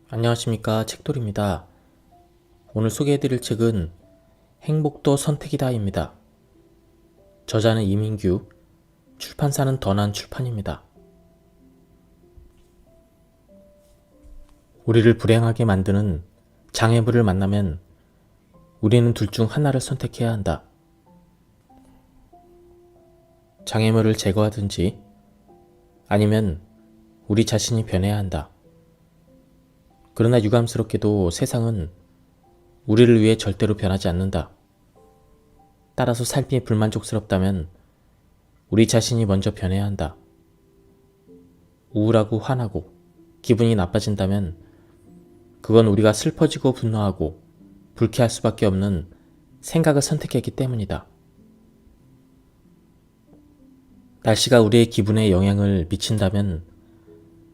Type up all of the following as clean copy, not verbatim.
안녕하십니까, 책돌입니다. 오늘 소개해드릴 책은 행복도 선택이다 입니다. 저자는 이민규, 출판사는 더 난 출판입니다. 우리를 불행하게 만드는 장애물을 만나면 우리는 둘 중 하나를 선택해야 한다. 장애물을 제거하든지 아니면 우리 자신이 변해야 한다. 그러나 유감스럽게도 세상은 우리를 위해 절대로 변하지 않는다. 따라서 삶이 불만족스럽다면 우리 자신이 먼저 변해야 한다. 우울하고 화나고 기분이 나빠진다면 그건 우리가 슬퍼지고 분노하고 불쾌할 수밖에 없는 생각을 선택했기 때문이다. 날씨가 우리의 기분에 영향을 미친다면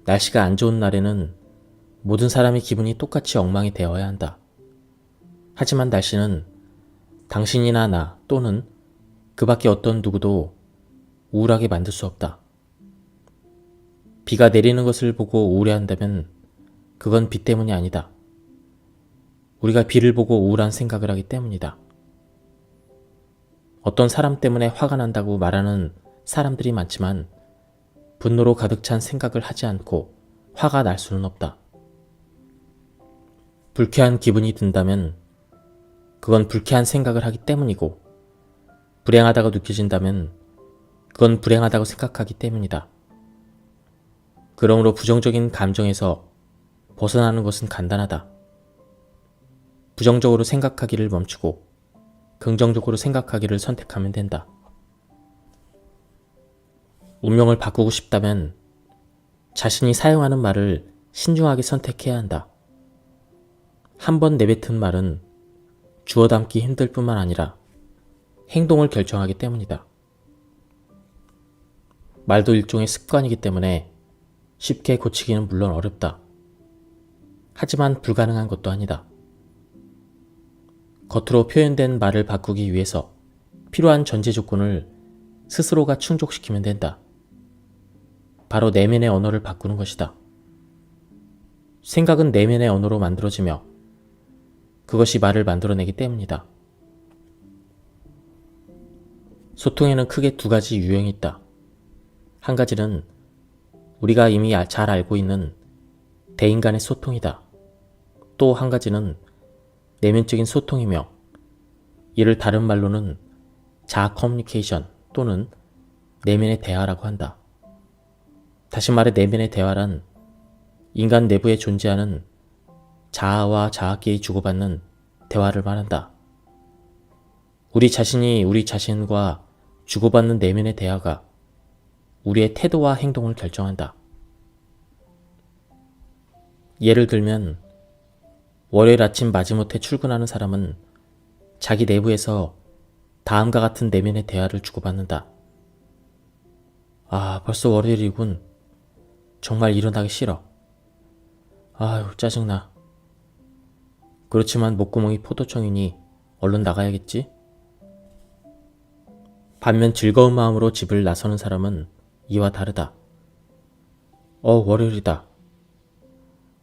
날씨가 안 좋은 날에는 모든 사람의 기분이 똑같이 엉망이 되어야 한다. 하지만 날씨는 당신이나 나 또는 그 밖에 어떤 누구도 우울하게 만들 수 없다. 비가 내리는 것을 보고 우울해한다면 그건 비 때문이 아니다. 우리가 비를 보고 우울한 생각을 하기 때문이다. 어떤 사람 때문에 화가 난다고 말하는 사람들이 많지만 분노로 가득 찬 생각을 하지 않고 화가 날 수는 없다. 불쾌한 기분이 든다면 그건 불쾌한 생각을 하기 때문이고 불행하다고 느껴진다면 그건 불행하다고 생각하기 때문이다. 그러므로 부정적인 감정에서 벗어나는 것은 간단하다. 부정적으로 생각하기를 멈추고 긍정적으로 생각하기를 선택하면 된다. 운명을 바꾸고 싶다면 자신이 사용하는 말을 신중하게 선택해야 한다. 한 번 내뱉은 말은 주워 담기 힘들 뿐만 아니라 행동을 결정하기 때문이다. 말도 일종의 습관이기 때문에 쉽게 고치기는 물론 어렵다. 하지만 불가능한 것도 아니다. 겉으로 표현된 말을 바꾸기 위해서 필요한 전제 조건을 스스로가 충족시키면 된다. 바로 내면의 언어를 바꾸는 것이다. 생각은 내면의 언어로 만들어지며 그것이 말을 만들어내기 때문이다. 소통에는 크게 두 가지 유형이 있다. 한 가지는 우리가 이미 잘 알고 있는 대인 간의 소통이다. 또 한 가지는 내면적인 소통이며 이를 다른 말로는 자아 커뮤니케이션 또는 내면의 대화라고 한다. 다시 말해 내면의 대화란 인간 내부에 존재하는 자아와 자아끼리 주고받는 대화를 말한다. 우리 자신이 우리 자신과 주고받는 내면의 대화가 우리의 태도와 행동을 결정한다. 예를 들면 월요일 아침 마지못해 출근하는 사람은 자기 내부에서 다음과 같은 내면의 대화를 주고받는다. 아, 벌써 월요일이군. 정말 일어나기 싫어. 아유, 짜증나. 그렇지만 목구멍이 포도청이니 얼른 나가야겠지? 반면 즐거운 마음으로 집을 나서는 사람은 이와 다르다. 월요일이다.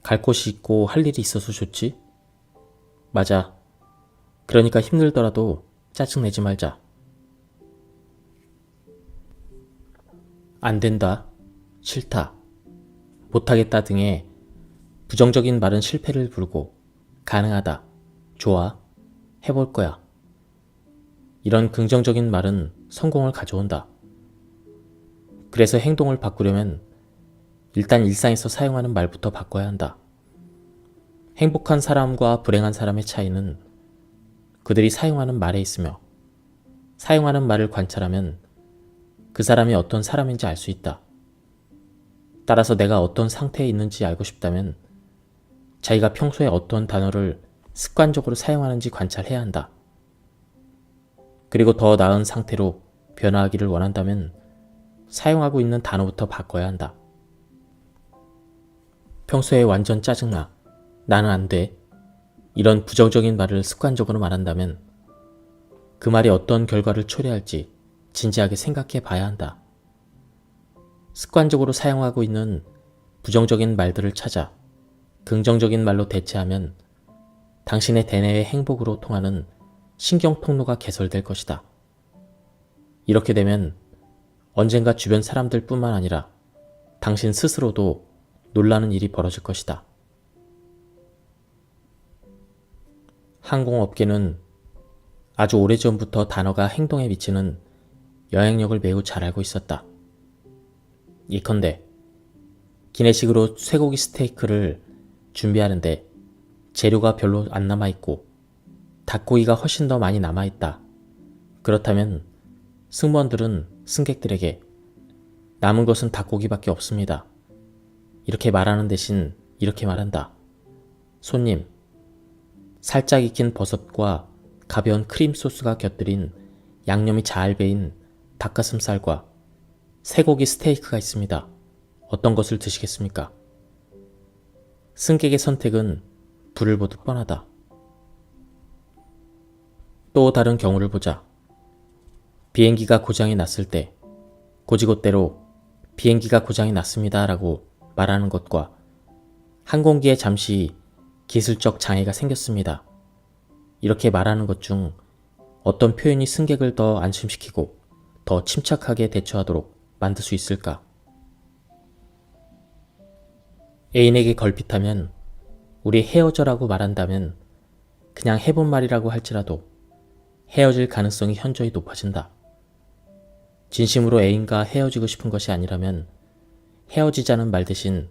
갈 곳이 있고 할 일이 있어서 좋지? 맞아. 그러니까 힘들더라도 짜증내지 말자. 안 된다. 싫다. 못하겠다 등의 부정적인 말은 실패를 부르고 가능하다. 좋아. 해볼 거야. 이런 긍정적인 말은 성공을 가져온다. 그래서 행동을 바꾸려면 일단 일상에서 사용하는 말부터 바꿔야 한다. 행복한 사람과 불행한 사람의 차이는 그들이 사용하는 말에 있으며 사용하는 말을 관찰하면 그 사람이 어떤 사람인지 알 수 있다. 따라서 내가 어떤 상태에 있는지 알고 싶다면 자기가 평소에 어떤 단어를 습관적으로 사용하는지 관찰해야 한다. 그리고 더 나은 상태로 변화하기를 원한다면 사용하고 있는 단어부터 바꿔야 한다. 평소에 완전 짜증나, 나는 안 돼, 이런 부정적인 말을 습관적으로 말한다면 그 말이 어떤 결과를 초래할지 진지하게 생각해 봐야 한다. 습관적으로 사용하고 있는 부정적인 말들을 찾아 긍정적인 말로 대체하면 당신의 대뇌의 행복으로 통하는 신경 통로가 개설될 것이다. 이렇게 되면 언젠가 주변 사람들 뿐만 아니라 당신 스스로도 놀라는 일이 벌어질 것이다. 항공업계는 아주 오래전부터 단어가 행동에 미치는 영향력을 매우 잘 알고 있었다. 예컨대 기내식으로 쇠고기 스테이크를 준비하는데 재료가 별로 안 남아있고 닭고기가 훨씬 더 많이 남아있다. 그렇다면 승무원들은 승객들에게 남은 것은 닭고기밖에 없습니다. 이렇게 말하는 대신 이렇게 말한다. 손님, 살짝 익힌 버섯과 가벼운 크림 소스가 곁들인 양념이 잘 배인 닭가슴살과 쇠고기 스테이크가 있습니다. 어떤 것을 드시겠습니까? 승객의 선택은 불을 보듯 뻔하다. 또 다른 경우를 보자. 비행기가 고장이 났을 때 고지곳대로 비행기가 고장이 났습니다 라고 말하는 것과 항공기에 잠시 기술적 장애가 생겼습니다. 이렇게 말하는 것 중 어떤 표현이 승객을 더 안심시키고 더 침착하게 대처하도록 만들 수 있을까? 애인에게 걸핏하면 우리 헤어져라고 말한다면 그냥 해본 말이라고 할지라도 헤어질 가능성이 현저히 높아진다. 진심으로 애인과 헤어지고 싶은 것이 아니라면 헤어지자는 말 대신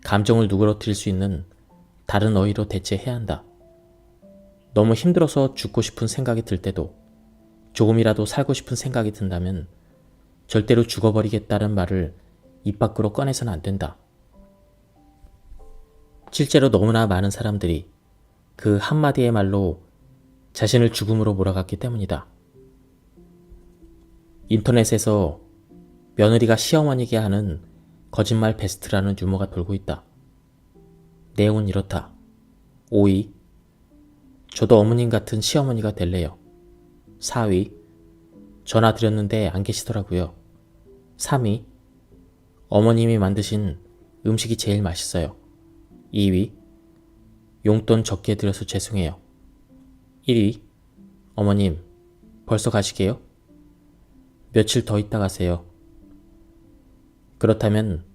감정을 누그러뜨릴 수 있는 다른 어휘로 대체해야 한다. 너무 힘들어서 죽고 싶은 생각이 들 때도 조금이라도 살고 싶은 생각이 든다면 절대로 죽어버리겠다는 말을 입 밖으로 꺼내서는 안 된다. 실제로 너무나 많은 사람들이 그 한마디의 말로 자신을 죽음으로 몰아갔기 때문이다. 인터넷에서 며느리가 시어머니에게 하는 거짓말 베스트라는 유머가 돌고 있다. 내용은 이렇다. 5위. 저도 어머님 같은 시어머니가 될래요. 4위. 전화 드렸는데 안 계시더라고요. 3위. 어머님이 만드신 음식이 제일 맛있어요. 2위. 용돈 적게 드려서 죄송해요. 1위. 어머님, 벌써 가시게요? 며칠 더 있다 가세요. 그렇다면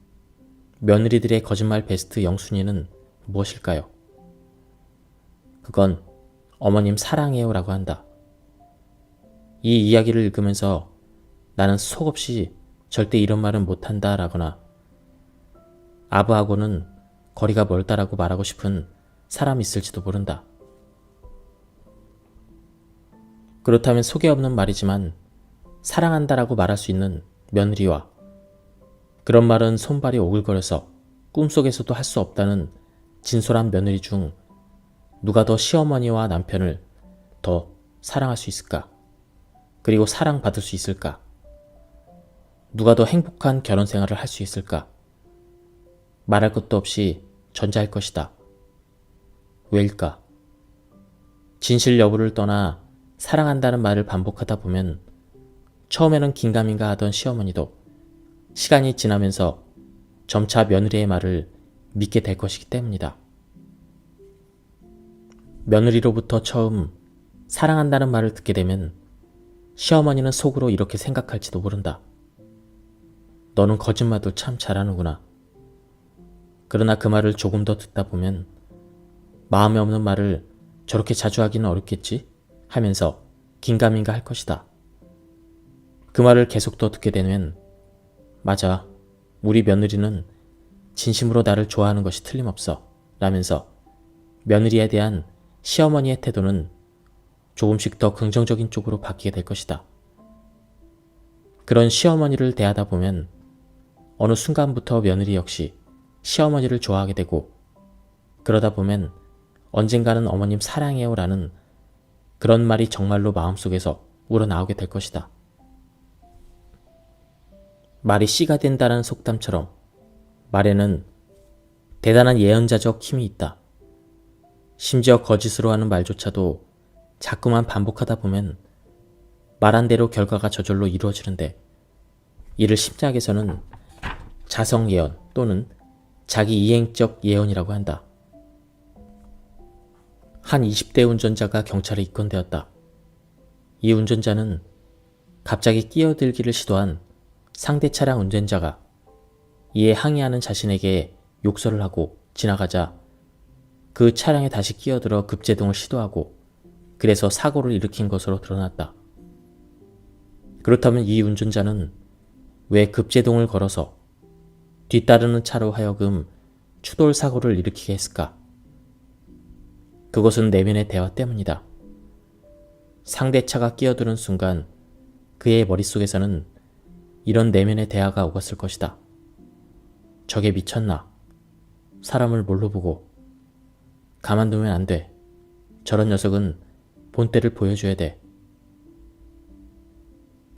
며느리들의 거짓말 베스트 영순위는 무엇일까요? 그건 어머님 사랑해요 라고 한다. 이 이야기를 읽으면서 나는 속없이 절대 이런 말은 못한다 라거나 아부하고는 거리가 멀다라고 말하고 싶은 사람이 있을지도 모른다. 그렇다면 속에 없는 말이지만 사랑한다라고 말할 수 있는 며느리와 그런 말은 손발이 오글거려서 꿈속에서도 할 수 없다는 진솔한 며느리 중 누가 더 시어머니와 남편을 더 사랑할 수 있을까? 그리고 사랑받을 수 있을까? 누가 더 행복한 결혼 생활을 할 수 있을까? 말할 것도 없이 전자할 것이다. 왜일까? 진실 여부를 떠나 사랑한다는 말을 반복하다 보면 처음에는 긴가민가 하던 시어머니도 시간이 지나면서 점차 며느리의 말을 믿게 될 것이기 때문이다. 며느리로부터 처음 사랑한다는 말을 듣게 되면 시어머니는 속으로 이렇게 생각할지도 모른다. 너는 거짓말도 참 잘하는구나. 그러나 그 말을 조금 더 듣다 보면 마음에 없는 말을 저렇게 자주 하기는 어렵겠지? 하면서 긴가민가 할 것이다. 그 말을 계속 더 듣게 되면 맞아, 우리 며느리는 진심으로 나를 좋아하는 것이 틀림없어 라면서 며느리에 대한 시어머니의 태도는 조금씩 더 긍정적인 쪽으로 바뀌게 될 것이다. 그런 시어머니를 대하다 보면 어느 순간부터 며느리 역시 시어머니를 좋아하게 되고 그러다 보면 언젠가는 어머님 사랑해요 라는 그런 말이 정말로 마음속에서 우러나오게 될 것이다. 말이 씨가 된다는 속담처럼 말에는 대단한 예언자적 힘이 있다. 심지어 거짓으로 하는 말조차도 자꾸만 반복하다 보면 말한 대로 결과가 저절로 이루어지는데 이를 심리학에서는 자성 예언 또는 자기 이행적 예언이라고 한다. 한 20대 운전자가 경찰에 입건되었다. 이 운전자는 갑자기 끼어들기를 시도한 상대 차량 운전자가 이에 항의하는 자신에게 욕설을 하고 지나가자 그 차량에 다시 끼어들어 급제동을 시도하고 그래서 사고를 일으킨 것으로 드러났다. 그렇다면 이 운전자는 왜 급제동을 걸어서 뒤따르는 차로 하여금 추돌 사고를 일으키게 했을까? 그것은 내면의 대화 때문이다. 상대차가 끼어드는 순간 그의 머릿속에서는 이런 내면의 대화가 오갔을 것이다. 저게 미쳤나? 사람을 뭘로 보고? 가만두면 안 돼. 저런 녀석은 본때를 보여줘야 돼.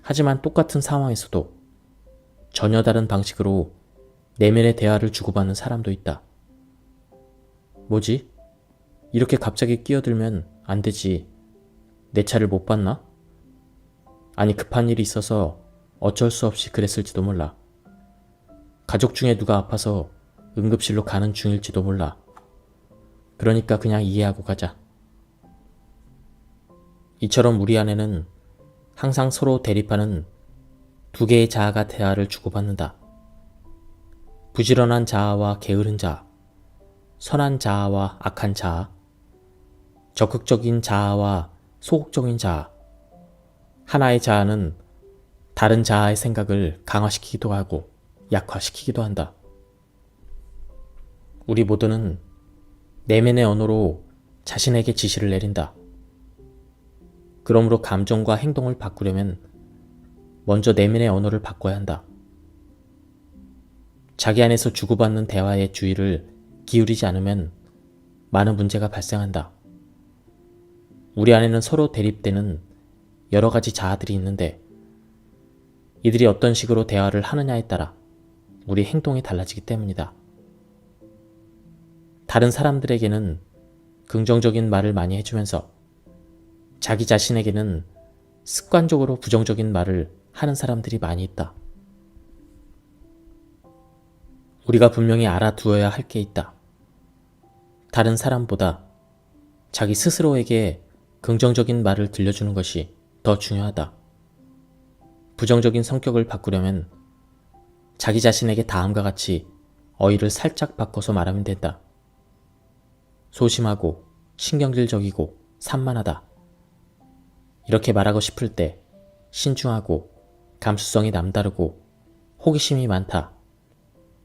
하지만 똑같은 상황에서도 전혀 다른 방식으로 내면의 대화를 주고받는 사람도 있다. 뭐지? 이렇게 갑자기 끼어들면 안 되지. 내 차를 못 봤나? 아니 급한 일이 있어서 어쩔 수 없이 그랬을지도 몰라. 가족 중에 누가 아파서 응급실로 가는 중일지도 몰라. 그러니까 그냥 이해하고 가자. 이처럼 우리 안에는 항상 서로 대립하는 두 개의 자아가 대화를 주고받는다. 부지런한 자아와 게으른 자아, 선한 자아와 악한 자아, 적극적인 자아와 소극적인 자아. 하나의 자아는 다른 자아의 생각을 강화시키기도 하고 약화시키기도 한다. 우리 모두는 내면의 언어로 자신에게 지시를 내린다. 그러므로 감정과 행동을 바꾸려면 먼저 내면의 언어를 바꿔야 한다. 자기 안에서 주고받는 대화에 주의를 기울이지 않으면 많은 문제가 발생한다. 우리 안에는 서로 대립되는 여러 가지 자아들이 있는데 이들이 어떤 식으로 대화를 하느냐에 따라 우리 행동이 달라지기 때문이다. 다른 사람들에게는 긍정적인 말을 많이 해주면서 자기 자신에게는 습관적으로 부정적인 말을 하는 사람들이 많이 있다. 우리가 분명히 알아두어야 할 게 있다. 다른 사람보다 자기 스스로에게 긍정적인 말을 들려주는 것이 더 중요하다. 부정적인 성격을 바꾸려면 자기 자신에게 다음과 같이 어휘를 살짝 바꿔서 말하면 된다. 소심하고 신경질적이고 산만하다. 이렇게 말하고 싶을 때 신중하고 감수성이 남다르고 호기심이 많다.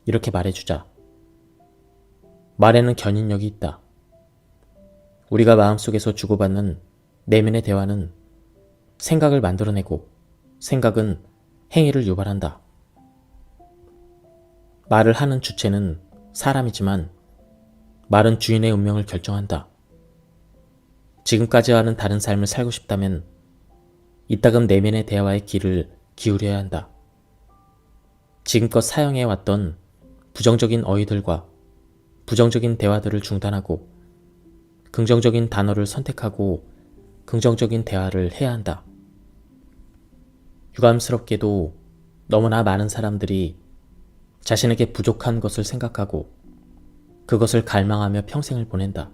이렇게 말해주자. 말에는 견인력이 있다. 우리가 마음속에서 주고받는 내면의 대화는 생각을 만들어내고 생각은 행위를 유발한다. 말을 하는 주체는 사람이지만 말은 주인의 운명을 결정한다. 지금까지와는 다른 삶을 살고 싶다면 이따금 내면의 대화에 귀를 기울여야 한다. 지금껏 사용해왔던 부정적인 어휘들과 부정적인 대화들을 중단하고 긍정적인 단어를 선택하고 긍정적인 대화를 해야 한다. 유감스럽게도 너무나 많은 사람들이 자신에게 부족한 것을 생각하고 그것을 갈망하며 평생을 보낸다.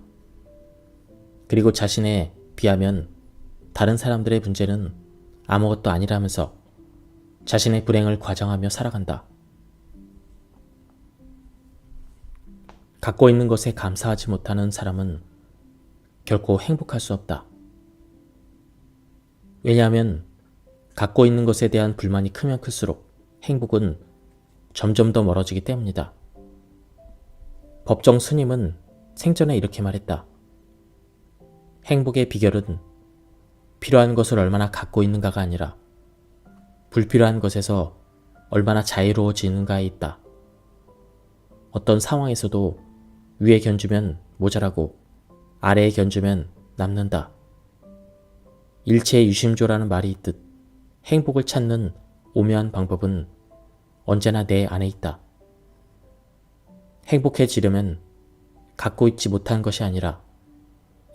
그리고 자신에 비하면 다른 사람들의 문제는 아무것도 아니라면서 자신의 불행을 과장하며 살아간다. 갖고 있는 것에 감사하지 못하는 사람은 결코 행복할 수 없다. 왜냐하면 갖고 있는 것에 대한 불만이 크면 클수록 행복은 점점 더 멀어지기 때문이다. 법정 스님은 생전에 이렇게 말했다. 행복의 비결은 필요한 것을 얼마나 갖고 있는가가 아니라 불필요한 것에서 얼마나 자유로워지는가에 있다. 어떤 상황에서도 위에 견주면 모자라고 아래에 견주면 남는다. 일체의 유심조라는 말이 있듯 행복을 찾는 오묘한 방법은 언제나 내 안에 있다. 행복해지려면 갖고 있지 못한 것이 아니라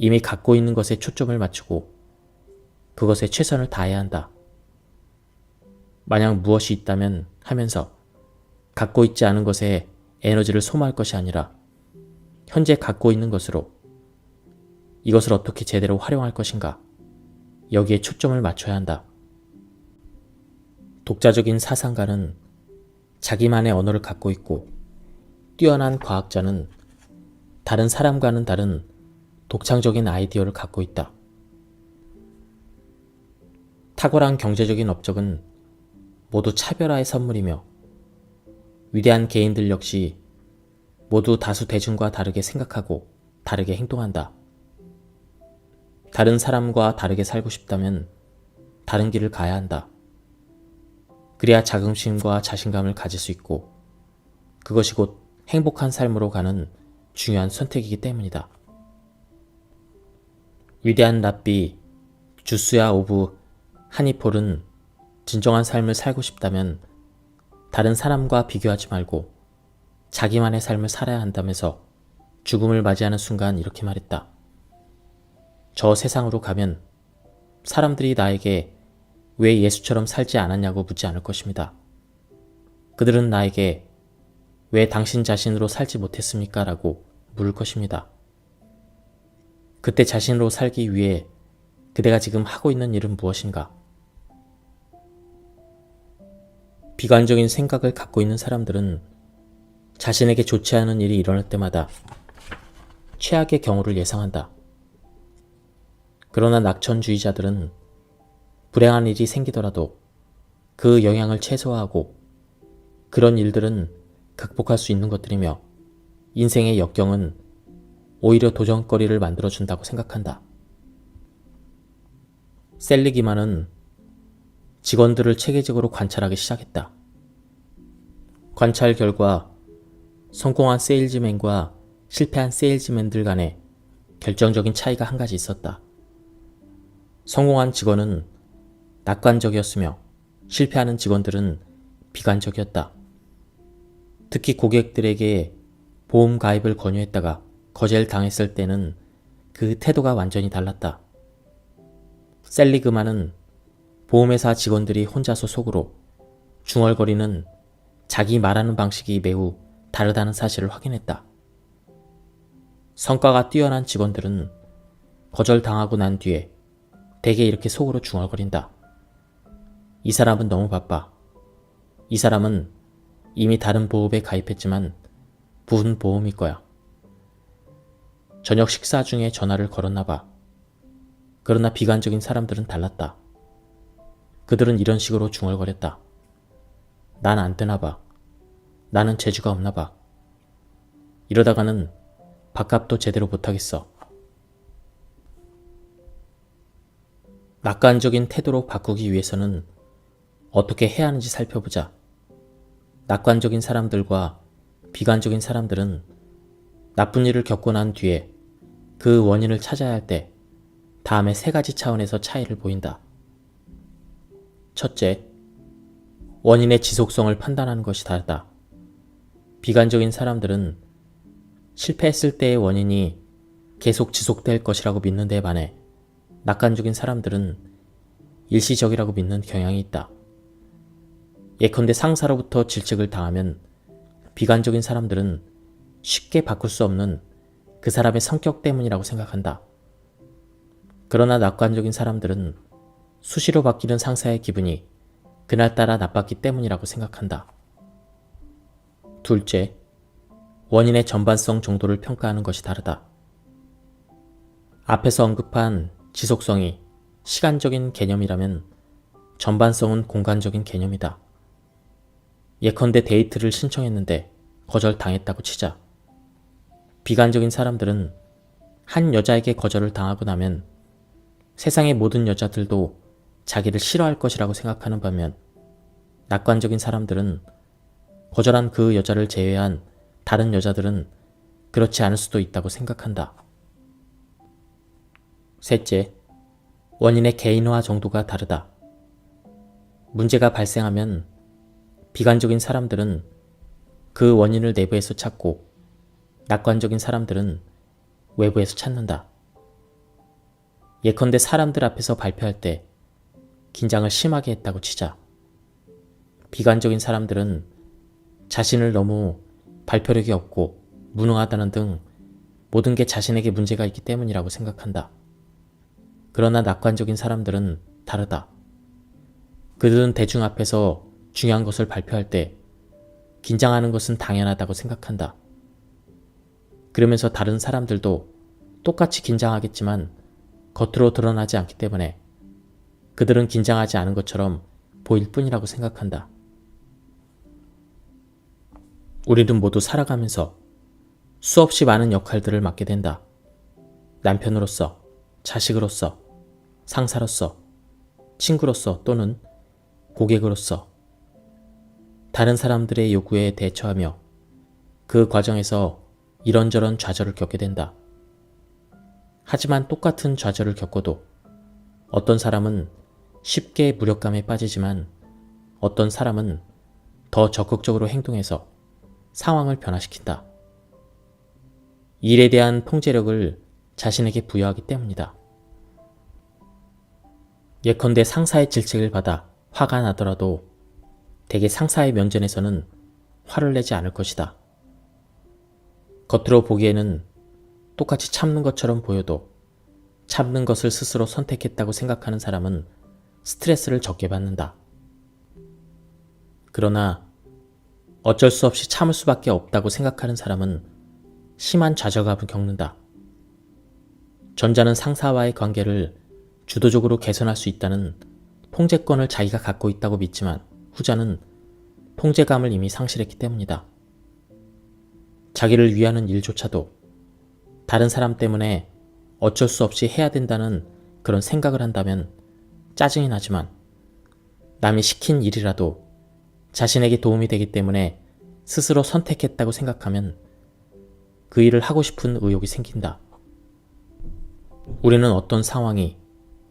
이미 갖고 있는 것에 초점을 맞추고 그것에 최선을 다해야 한다. 만약 무엇이 있다면 하면서 갖고 있지 않은 것에 에너지를 소모할 것이 아니라 현재 갖고 있는 것으로 이것을 어떻게 제대로 활용할 것인가 여기에 초점을 맞춰야 한다. 독자적인 사상가는 자기만의 언어를 갖고 있고 뛰어난 과학자는 다른 사람과는 다른 독창적인 아이디어를 갖고 있다. 탁월한 경제적인 업적은 모두 차별화의 선물이며 위대한 개인들 역시 모두 다수 대중과 다르게 생각하고 다르게 행동한다. 다른 사람과 다르게 살고 싶다면 다른 길을 가야 한다. 그래야 자긍심과 자신감을 가질 수 있고 그것이 곧 행복한 삶으로 가는 중요한 선택이기 때문이다. 위대한 랍비 주스야 오브 하니폴은 진정한 삶을 살고 싶다면 다른 사람과 비교하지 말고 자기만의 삶을 살아야 한다면서 죽음을 맞이하는 순간 이렇게 말했다. 저 세상으로 가면 사람들이 나에게 왜 예수처럼 살지 않았냐고 묻지 않을 것입니다. 그들은 나에게 왜 당신 자신으로 살지 못했습니까? 라고 물을 것입니다. 그때 자신으로 살기 위해 그대가 지금 하고 있는 일은 무엇인가? 비관적인 생각을 갖고 있는 사람들은 자신에게 좋지 않은 일이 일어날 때마다 최악의 경우를 예상한다. 그러나 낙천주의자들은 불행한 일이 생기더라도 그 영향을 최소화하고 그런 일들은 극복할 수 있는 것들이며 인생의 역경은 오히려 도전거리를 만들어준다고 생각한다. 셀리기만은 직원들을 체계적으로 관찰하기 시작했다. 관찰 결과 성공한 세일즈맨과 실패한 세일즈맨들 간에 결정적인 차이가 한 가지 있었다. 성공한 직원은 낙관적이었으며 실패하는 직원들은 비관적이었다. 특히 고객들에게 보험 가입을 권유했다가 거절당했을 때는 그 태도가 완전히 달랐다. 셀리그만은 보험회사 직원들이 혼자서 속으로 중얼거리는 자기 말하는 방식이 매우 다르다는 사실을 확인했다. 성과가 뛰어난 직원들은 거절당하고 난 뒤에 대개 이렇게 속으로 중얼거린다. 이 사람은 너무 바빠. 이 사람은 이미 다른 보험에 가입했지만 무슨 보험일 거야. 저녁 식사 중에 전화를 걸었나 봐. 그러나 비관적인 사람들은 달랐다. 그들은 이런 식으로 중얼거렸다. 난 안 되나 봐. 나는 재주가 없나 봐. 이러다가는 밥값도 제대로 못하겠어. 낙관적인 태도로 바꾸기 위해서는 어떻게 해야 하는지 살펴보자. 낙관적인 사람들과 비관적인 사람들은 나쁜 일을 겪고 난 뒤에 그 원인을 찾아야 할 때 다음에 3가지 차원에서 차이를 보인다. 첫째, 원인의 지속성을 판단하는 것이 다르다. 비관적인 사람들은 실패했을 때의 원인이 계속 지속될 것이라고 믿는 데 반해 낙관적인 사람들은 일시적이라고 믿는 경향이 있다. 예컨대 상사로부터 질책을 당하면 비관적인 사람들은 쉽게 바꿀 수 없는 그 사람의 성격 때문이라고 생각한다. 그러나 낙관적인 사람들은 수시로 바뀌는 상사의 기분이 그날따라 나빴기 때문이라고 생각한다. 둘째, 원인의 전반성 정도를 평가하는 것이 다르다. 앞에서 언급한 지속성이 시간적인 개념이라면 전반성은 공간적인 개념이다. 예컨대 데이트를 신청했는데 거절당했다고 치자. 비관적인 사람들은 한 여자에게 거절을 당하고 나면 세상의 모든 여자들도 자기를 싫어할 것이라고 생각하는 반면 낙관적인 사람들은 거절한 그 여자를 제외한 다른 여자들은 그렇지 않을 수도 있다고 생각한다. 셋째, 원인의 개인화 정도가 다르다. 문제가 발생하면 비관적인 사람들은 그 원인을 내부에서 찾고 낙관적인 사람들은 외부에서 찾는다. 예컨대 사람들 앞에서 발표할 때 긴장을 심하게 했다고 치자. 비관적인 사람들은 자신을 너무 발표력이 없고 무능하다는 등 모든 게 자신에게 문제가 있기 때문이라고 생각한다. 그러나 낙관적인 사람들은 다르다. 그들은 대중 앞에서 중요한 것을 발표할 때 긴장하는 것은 당연하다고 생각한다. 그러면서 다른 사람들도 똑같이 긴장하겠지만 겉으로 드러나지 않기 때문에 그들은 긴장하지 않은 것처럼 보일 뿐이라고 생각한다. 우리는 모두 살아가면서 수없이 많은 역할들을 맡게 된다. 남편으로서, 자식으로서, 상사로서, 친구로서 또는 고객으로서 다른 사람들의 요구에 대처하며 그 과정에서 이런저런 좌절을 겪게 된다. 하지만 똑같은 좌절을 겪어도 어떤 사람은 쉽게 무력감에 빠지지만 어떤 사람은 더 적극적으로 행동해서 상황을 변화시킨다. 일에 대한 통제력을 자신에게 부여하기 때문이다. 예컨대 상사의 질책을 받아 화가 나더라도 대개 상사의 면전에서는 화를 내지 않을 것이다. 겉으로 보기에는 똑같이 참는 것처럼 보여도 참는 것을 스스로 선택했다고 생각하는 사람은 스트레스를 적게 받는다. 그러나 어쩔 수 없이 참을 수밖에 없다고 생각하는 사람은 심한 좌절감을 겪는다. 전자는 상사와의 관계를 주도적으로 개선할 수 있다는 통제권을 자기가 갖고 있다고 믿지만 후자는 통제감을 이미 상실했기 때문이다. 자기를 위하는 일조차도 다른 사람 때문에 어쩔 수 없이 해야 된다는 그런 생각을 한다면 짜증이 나지만 남이 시킨 일이라도 자신에게 도움이 되기 때문에 스스로 선택했다고 생각하면 그 일을 하고 싶은 의욕이 생긴다. 우리는 어떤 상황이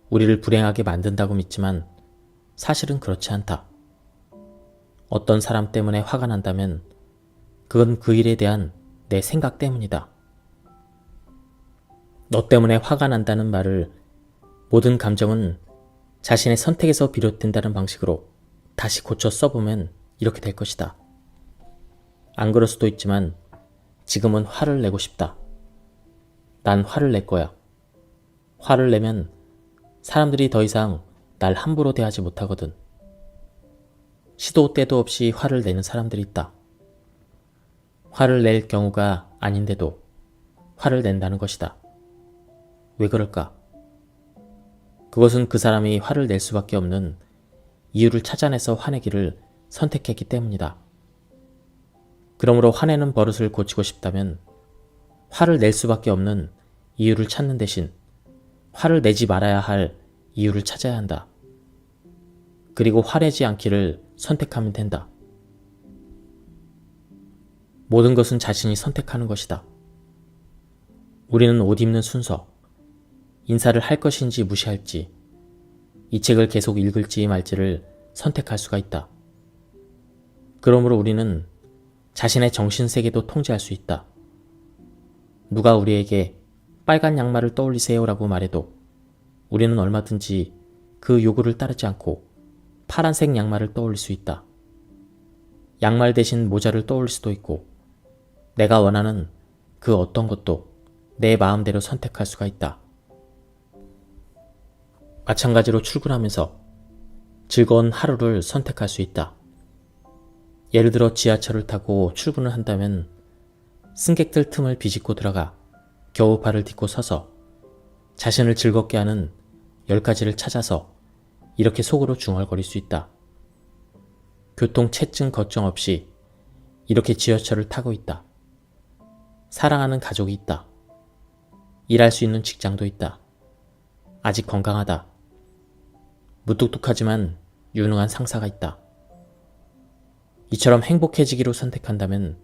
우리를 불행하게 만든다고 믿지만 사실은 그렇지 않다. 어떤 사람 때문에 화가 난다면 그건 그 일에 대한 내 생각 때문이다. 너 때문에 화가 난다는 말을 모든 감정은 자신의 선택에서 비롯된다는 방식으로 다시 고쳐 써보면 이렇게 될 것이다. 안 그럴 수도 있지만 지금은 화를 내고 싶다. 난 화를 낼 거야. 화를 내면 사람들이 더 이상 날 함부로 대하지 못하거든. 시도 때도 없이 화를 내는 사람들이 있다. 화를 낼 경우가 아닌데도 화를 낸다는 것이다. 왜 그럴까? 그것은 그 사람이 화를 낼 수밖에 없는 이유를 찾아내서 화내기를 선택했기 때문이다. 그러므로 화내는 버릇을 고치고 싶다면 화를 낼 수밖에 없는 이유를 찾는 대신 화를 내지 말아야 할 이유를 찾아야 한다. 그리고 화내지 않기를 선택하면 된다. 모든 것은 자신이 선택하는 것이다. 우리는 옷 입는 순서, 인사를 할 것인지 무시할지, 이 책을 계속 읽을지 말지를 선택할 수가 있다. 그러므로 우리는 자신의 정신세계도 통제할 수 있다. 누가 우리에게 빨간 양말을 떠올리세요라고 말해도 우리는 얼마든지 그 요구를 따르지 않고 파란색 양말을 떠올릴 수 있다. 양말 대신 모자를 떠올릴 수도 있고 내가 원하는 그 어떤 것도 내 마음대로 선택할 수가 있다. 마찬가지로 출근하면서 즐거운 하루를 선택할 수 있다. 예를 들어 지하철을 타고 출근을 한다면 승객들 틈을 비집고 들어가 겨우 발을 딛고 서서 자신을 즐겁게 하는 10가지를 찾아서 이렇게 속으로 중얼거릴 수 있다. 교통체증 걱정 없이 이렇게 지하철을 타고 있다. 사랑하는 가족이 있다. 일할 수 있는 직장도 있다. 아직 건강하다. 무뚝뚝하지만 유능한 상사가 있다. 이처럼 행복해지기로 선택한다면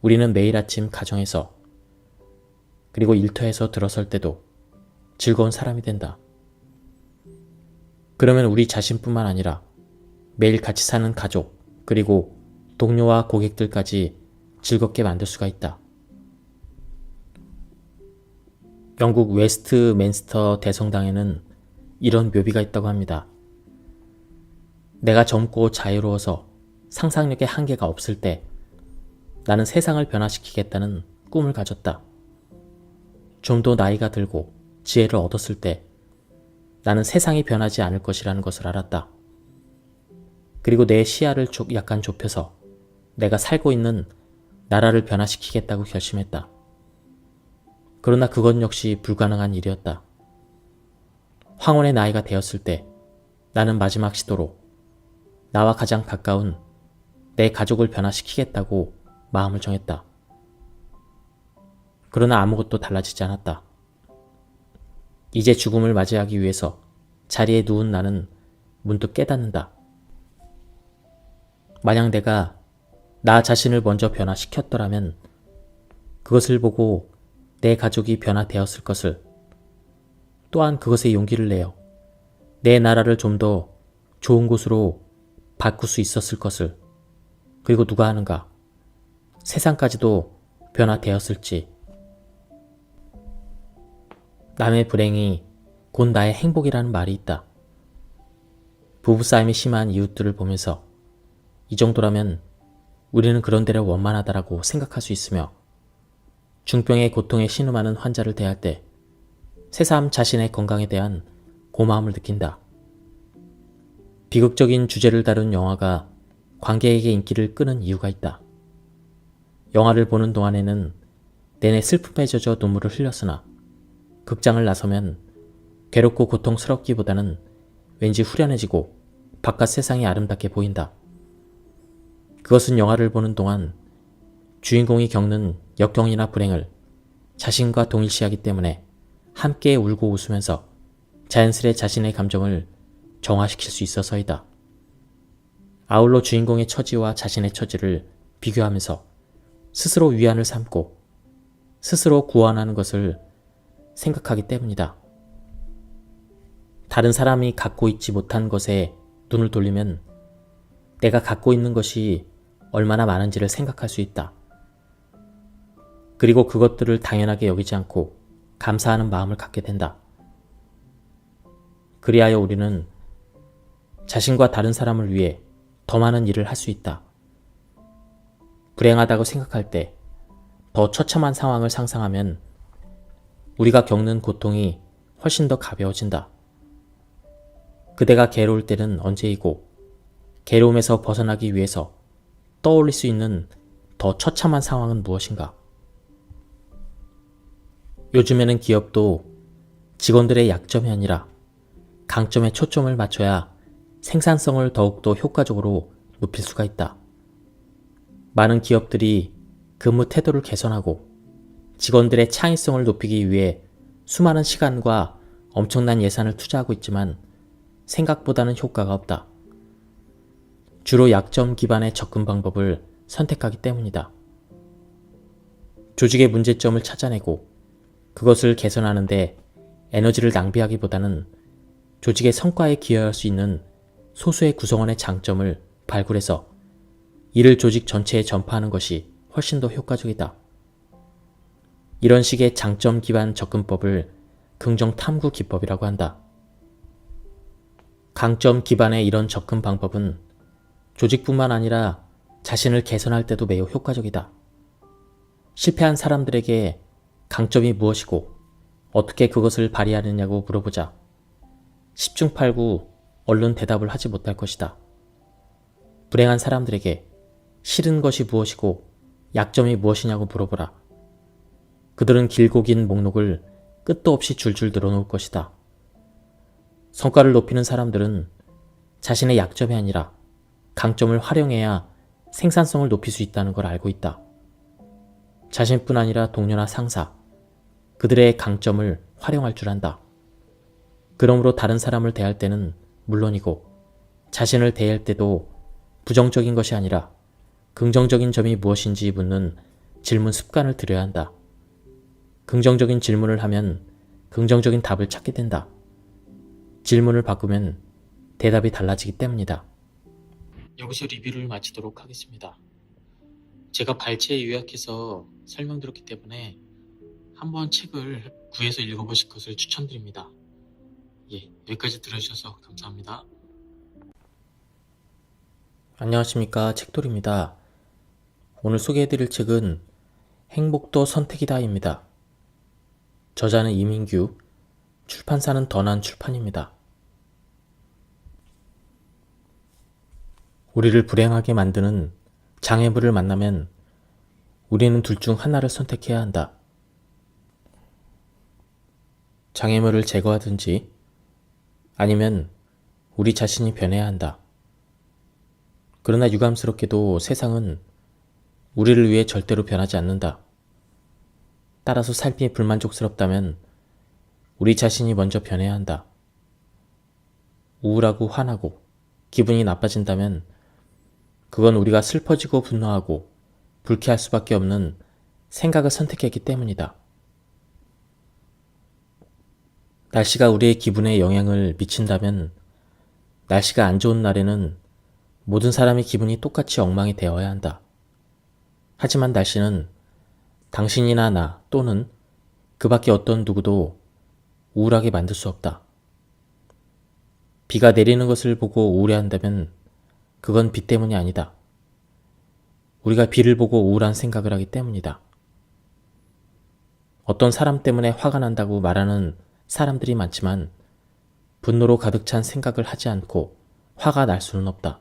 우리는 매일 아침 가정에서 그리고 일터에서 들어설 때도 즐거운 사람이 된다. 그러면 우리 자신뿐만 아니라 매일 같이 사는 가족 그리고 동료와 고객들까지 즐겁게 만들 수가 있다. 영국 웨스트민스터 대성당에는 이런 묘비가 있다고 합니다. 내가 젊고 자유로워서 상상력의 한계가 없을 때 나는 세상을 변화시키겠다는 꿈을 가졌다. 좀 더 나이가 들고 지혜를 얻었을 때 나는 세상이 변하지 않을 것이라는 것을 알았다. 그리고 내 시야를 약간 좁혀서 내가 살고 있는 나라를 변화시키겠다고 결심했다. 그러나 그건 역시 불가능한 일이었다. 황혼의 나이가 되었을 때 나는 마지막 시도로 나와 가장 가까운 내 가족을 변화시키겠다고 마음을 정했다. 그러나 아무것도 달라지지 않았다. 이제 죽음을 맞이하기 위해서 자리에 누운 나는 문득 깨닫는다. 만약 내가 나 자신을 먼저 변화시켰더라면 그것을 보고 내 가족이 변화되었을 것을, 또한 그것에 용기를 내어 내 나라를 좀 더 좋은 곳으로 바꿀 수 있었을 것을, 그리고 누가 아는가, 세상까지도 변화되었을지. 남의 불행이 곧 나의 행복이라는 말이 있다. 부부싸움이 심한 이웃들을 보면서 이 정도라면 우리는 그런 데를 원만하다라고 생각할 수 있으며, 중병의 고통에 신음하는 환자를 대할 때 새삼 자신의 건강에 대한 고마움을 느낀다. 비극적인 주제를 다룬 영화가 관객에게 인기를 끄는 이유가 있다. 영화를 보는 동안에는 내내 슬픔에 젖어 눈물을 흘렸으나 극장을 나서면 괴롭고 고통스럽기보다는 왠지 후련해지고 바깥 세상이 아름답게 보인다. 그것은 영화를 보는 동안 주인공이 겪는 역경이나 불행을 자신과 동일시하기 때문에 함께 울고 웃으면서 자연스레 자신의 감정을 정화시킬 수 있어서이다. 아울러 주인공의 처지와 자신의 처지를 비교하면서 스스로 위안을 삼고 스스로 구원하는 것을 생각하기 때문이다. 다른 사람이 갖고 있지 못한 것에 눈을 돌리면 내가 갖고 있는 것이 얼마나 많은지를 생각할 수 있다. 그리고 그것들을 당연하게 여기지 않고 감사하는 마음을 갖게 된다. 그리하여 우리는 자신과 다른 사람을 위해 더 많은 일을 할 수 있다. 불행하다고 생각할 때 더 처참한 상황을 상상하면 우리가 겪는 고통이 훨씬 더 가벼워진다. 그대가 괴로울 때는 언제이고 괴로움에서 벗어나기 위해서 떠올릴 수 있는 더 처참한 상황은 무엇인가? 요즘에는 기업도 직원들의 약점이 아니라 강점에 초점을 맞춰야 생산성을 더욱더 효과적으로 높일 수가 있다. 많은 기업들이 근무 태도를 개선하고 직원들의 창의성을 높이기 위해 수많은 시간과 엄청난 예산을 투자하고 있지만 생각보다는 효과가 없다. 주로 약점 기반의 접근 방법을 선택하기 때문이다. 조직의 문제점을 찾아내고 그것을 개선하는 데 에너지를 낭비하기보다는 조직의 성과에 기여할 수 있는 소수의 구성원의 장점을 발굴해서 이를 조직 전체에 전파하는 것이 훨씬 더 효과적이다. 이런 식의 장점 기반 접근법을 긍정 탐구 기법이라고 한다. 강점 기반의 이런 접근 방법은 조직뿐만 아니라 자신을 개선할 때도 매우 효과적이다. 실패한 사람들에게 강점이 무엇이고 어떻게 그것을 발휘하느냐고 물어보자 10중 8구 얼른 대답을 하지 못할 것이다. 불행한 사람들에게 싫은 것이 무엇이고 약점이 무엇이냐고 물어보라. 그들은 길고 긴 목록을 끝도 없이 줄줄 늘어놓을 것이다. 성과를 높이는 사람들은 자신의 약점이 아니라 강점을 활용해야 생산성을 높일 수 있다는 걸 알고 있다. 자신뿐 아니라 동료나 상사, 그들의 강점을 활용할 줄 안다. 그러므로 다른 사람을 대할 때는 물론이고 자신을 대할 때도 부정적인 것이 아니라 긍정적인 점이 무엇인지 묻는 질문 습관을 들여야 한다. 긍정적인 질문을 하면 긍정적인 답을 찾게 된다. 질문을 바꾸면 대답이 달라지기 때문이다. 여기서 리뷰를 마치도록 하겠습니다. 제가 발췌에 요약해서 설명드렸기 때문에 한번 책을 구해서 읽어보실 것을 추천드립니다. 여기까지 들어주셔서 감사합니다. 안녕하십니까, 책돌입니다. 오늘 소개해드릴 책은 행복도 선택이다입니다. 저자는 이민규, 출판사는 더 난 출판입니다. 우리를 불행하게 만드는 장애물을 만나면 우리는 둘 중 하나를 선택해야 한다. 장애물을 제거하든지 아니면 우리 자신이 변해야 한다. 그러나 유감스럽게도 세상은 우리를 위해 절대로 변하지 않는다. 따라서 삶이 불만족스럽다면 우리 자신이 먼저 변해야 한다. 우울하고 화나고 기분이 나빠진다면 그건 우리가 슬퍼지고 분노하고 불쾌할 수밖에 없는 생각을 선택했기 때문이다. 날씨가 우리의 기분에 영향을 미친다면 날씨가 안 좋은 날에는 모든 사람의 기분이 똑같이 엉망이 되어야 한다. 하지만 날씨는 당신이나 나 또는 그 밖에 어떤 누구도 우울하게 만들 수 없다. 비가 내리는 것을 보고 우울해한다면 그건 비 때문이 아니다. 우리가 비를 보고 우울한 생각을 하기 때문이다. 어떤 사람 때문에 화가 난다고 말하는 사람들이 많지만 분노로 가득 찬 생각을 하지 않고 화가 날 수는 없다.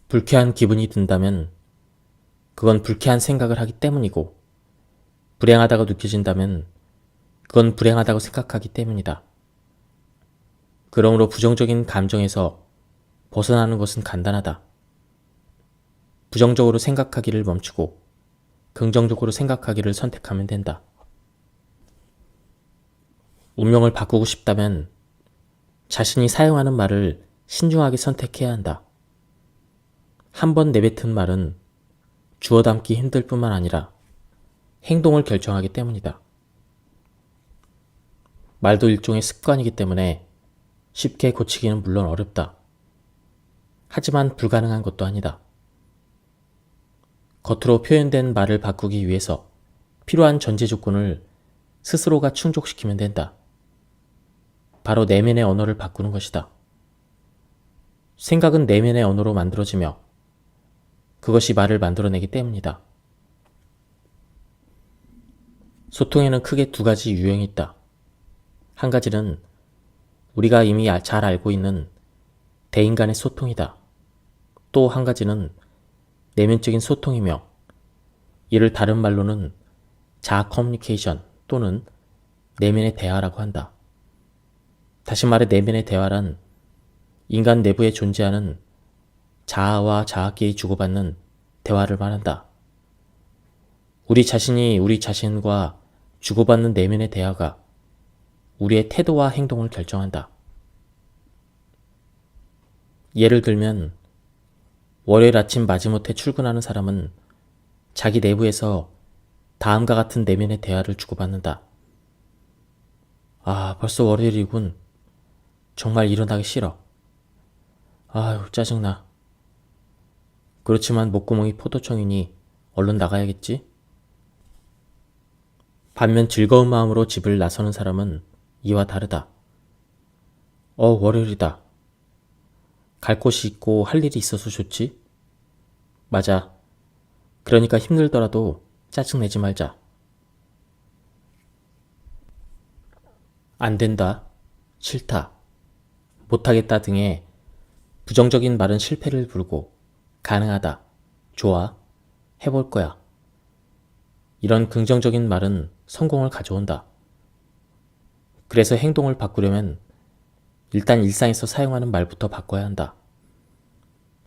불쾌한 기분이 든다면 그건 불쾌한 생각을 하기 때문이고 불행하다고 느껴진다면 그건 불행하다고 생각하기 때문이다. 그러므로 부정적인 감정에서 벗어나는 것은 간단하다. 부정적으로 생각하기를 멈추고 긍정적으로 생각하기를 선택하면 된다. 운명을 바꾸고 싶다면 자신이 사용하는 말을 신중하게 선택해야 한다. 한 번 내뱉은 말은 주워 담기 힘들 뿐만 아니라 행동을 결정하기 때문이다. 말도 일종의 습관이기 때문에 쉽게 고치기는 물론 어렵다. 하지만 불가능한 것도 아니다. 겉으로 표현된 말을 바꾸기 위해서 필요한 전제 조건을 스스로가 충족시키면 된다. 바로 내면의 언어를 바꾸는 것이다. 생각은 내면의 언어로 만들어지며 그것이 말을 만들어내기 때문이다. 소통에는 크게 두 가지 유형이 있다. 한 가지는 우리가 이미 잘 알고 있는 대인 간의 소통이다. 또 한 가지는 내면적인 소통이며 이를 다른 말로는 자아 커뮤니케이션 또는 내면의 대화라고 한다. 다시 말해 내면의 대화란 인간 내부에 존재하는 자아와 자아끼리 주고받는 대화를 말한다. 우리 자신이 우리 자신과 주고받는 내면의 대화가 우리의 태도와 행동을 결정한다. 예를 들면 월요일 아침 마지못해 출근하는 사람은 자기 내부에서 다음과 같은 내면의 대화를 주고받는다. 아, 벌써 월요일이군. 정말 일어나기 싫어. 아유, 짜증나. 그렇지만 목구멍이 포도청이니 얼른 나가야겠지? 반면 즐거운 마음으로 집을 나서는 사람은 이와 다르다. 월요일이다. 갈 곳이 있고 할 일이 있어서 좋지? 맞아. 그러니까 힘들더라도 짜증내지 말자. 안 된다. 싫다. 못하겠다 등의 부정적인 말은 실패를 부르고 가능하다. 좋아. 해볼 거야. 이런 긍정적인 말은 성공을 가져온다. 그래서 행동을 바꾸려면 일단 일상에서 사용하는 말부터 바꿔야 한다.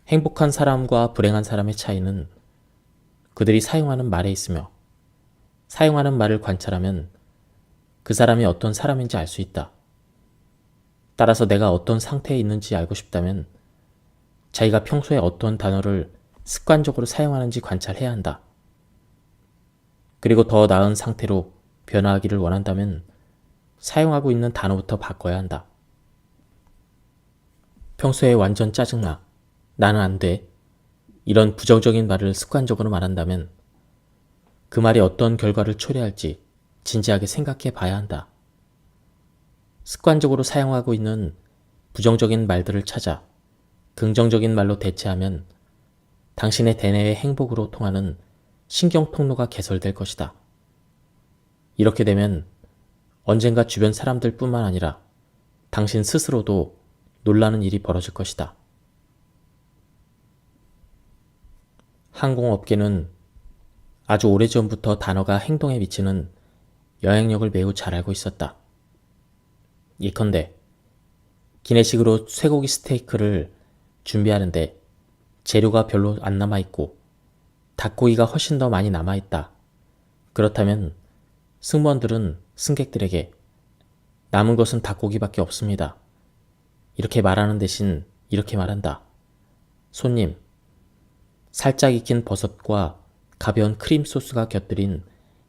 행복한 사람과 불행한 사람의 차이는 그들이 사용하는 말에 있으며 사용하는 말을 관찰하면 그 사람이 어떤 사람인지 알 수 있다. 따라서 내가 어떤 상태에 있는지 알고 싶다면 자기가 평소에 어떤 단어를 습관적으로 사용하는지 관찰해야 한다. 그리고 더 나은 상태로 변화하기를 원한다면 사용하고 있는 단어부터 바꿔야 한다. 평소에 완전 짜증나. 나는 안 돼. 이런 부정적인 말을 습관적으로 말한다면 그 말이 어떤 결과를 초래할지 진지하게 생각해 봐야 한다. 습관적으로 사용하고 있는 부정적인 말들을 찾아 긍정적인 말로 대체하면 당신의 대뇌의 행복으로 통하는 신경 통로가 개설될 것이다. 이렇게 되면 언젠가 주변 사람들 뿐만 아니라 당신 스스로도 놀라는 일이 벌어질 것이다. 항공업계는 아주 오래전부터 단어가 행동에 미치는 영향력을 매우 잘 알고 있었다. 예컨대 기내식으로 쇠고기 스테이크를 준비하는데 재료가 별로 안 남아있고 닭고기가 훨씬 더 많이 남아있다. 그렇다면 승무원들은 승객들에게 남은 것은 닭고기밖에 없습니다. 이렇게 말하는 대신 이렇게 말한다. 손님, 살짝 익힌 버섯과 가벼운 크림 소스가 곁들인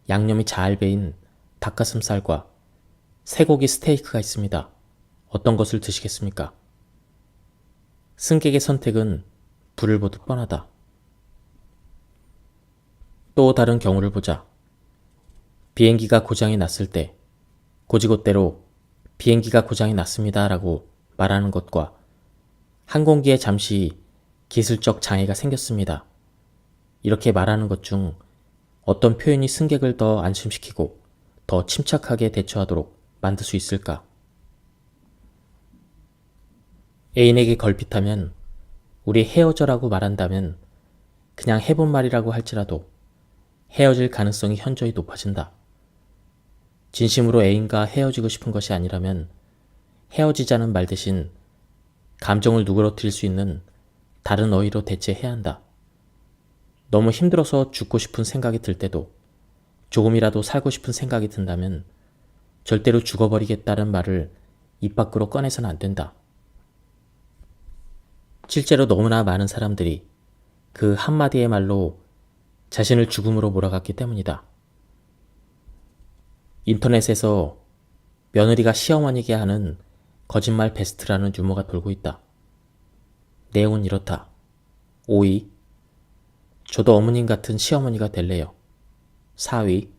양념이 잘 배인 닭가슴살과 쇠고기 스테이크가 있습니다. 어떤 것을 드시겠습니까? 승객의 선택은 불을 보듯 뻔하다. 또 다른 경우를 보자. 비행기가 고장이 났을 때 고지곳대로 비행기가 고장이 났습니다 라고 말하는 것과 항공기에 잠시 기술적 장애가 생겼습니다. 이렇게 말하는 것 중 어떤 표현이 승객을 더 안심시키고 더 침착하게 대처하도록 만들 수 있을까? 애인에게 걸핏하면 우리 헤어져라고 말한다면 그냥 해본 말이라고 할지라도 헤어질 가능성이 현저히 높아진다. 진심으로 애인과 헤어지고 싶은 것이 아니라면 헤어지자는 말 대신 감정을 누그러뜨릴 수 있는 다른 어휘로 대체해야 한다. 너무 힘들어서 죽고 싶은 생각이 들 때도 조금이라도 살고 싶은 생각이 든다면 절대로 죽어버리겠다는 말을 입 밖으로 꺼내서는 안 된다. 실제로 너무나 많은 사람들이 그 한마디의 말로 자신을 죽음으로 몰아갔기 때문이다. 인터넷에서 며느리가 시어머니에게 하는 거짓말 베스트라는 유머가 돌고 있다. 내용은 이렇다. 5위. 저도 어머님 같은 시어머니가 될래요. 4위.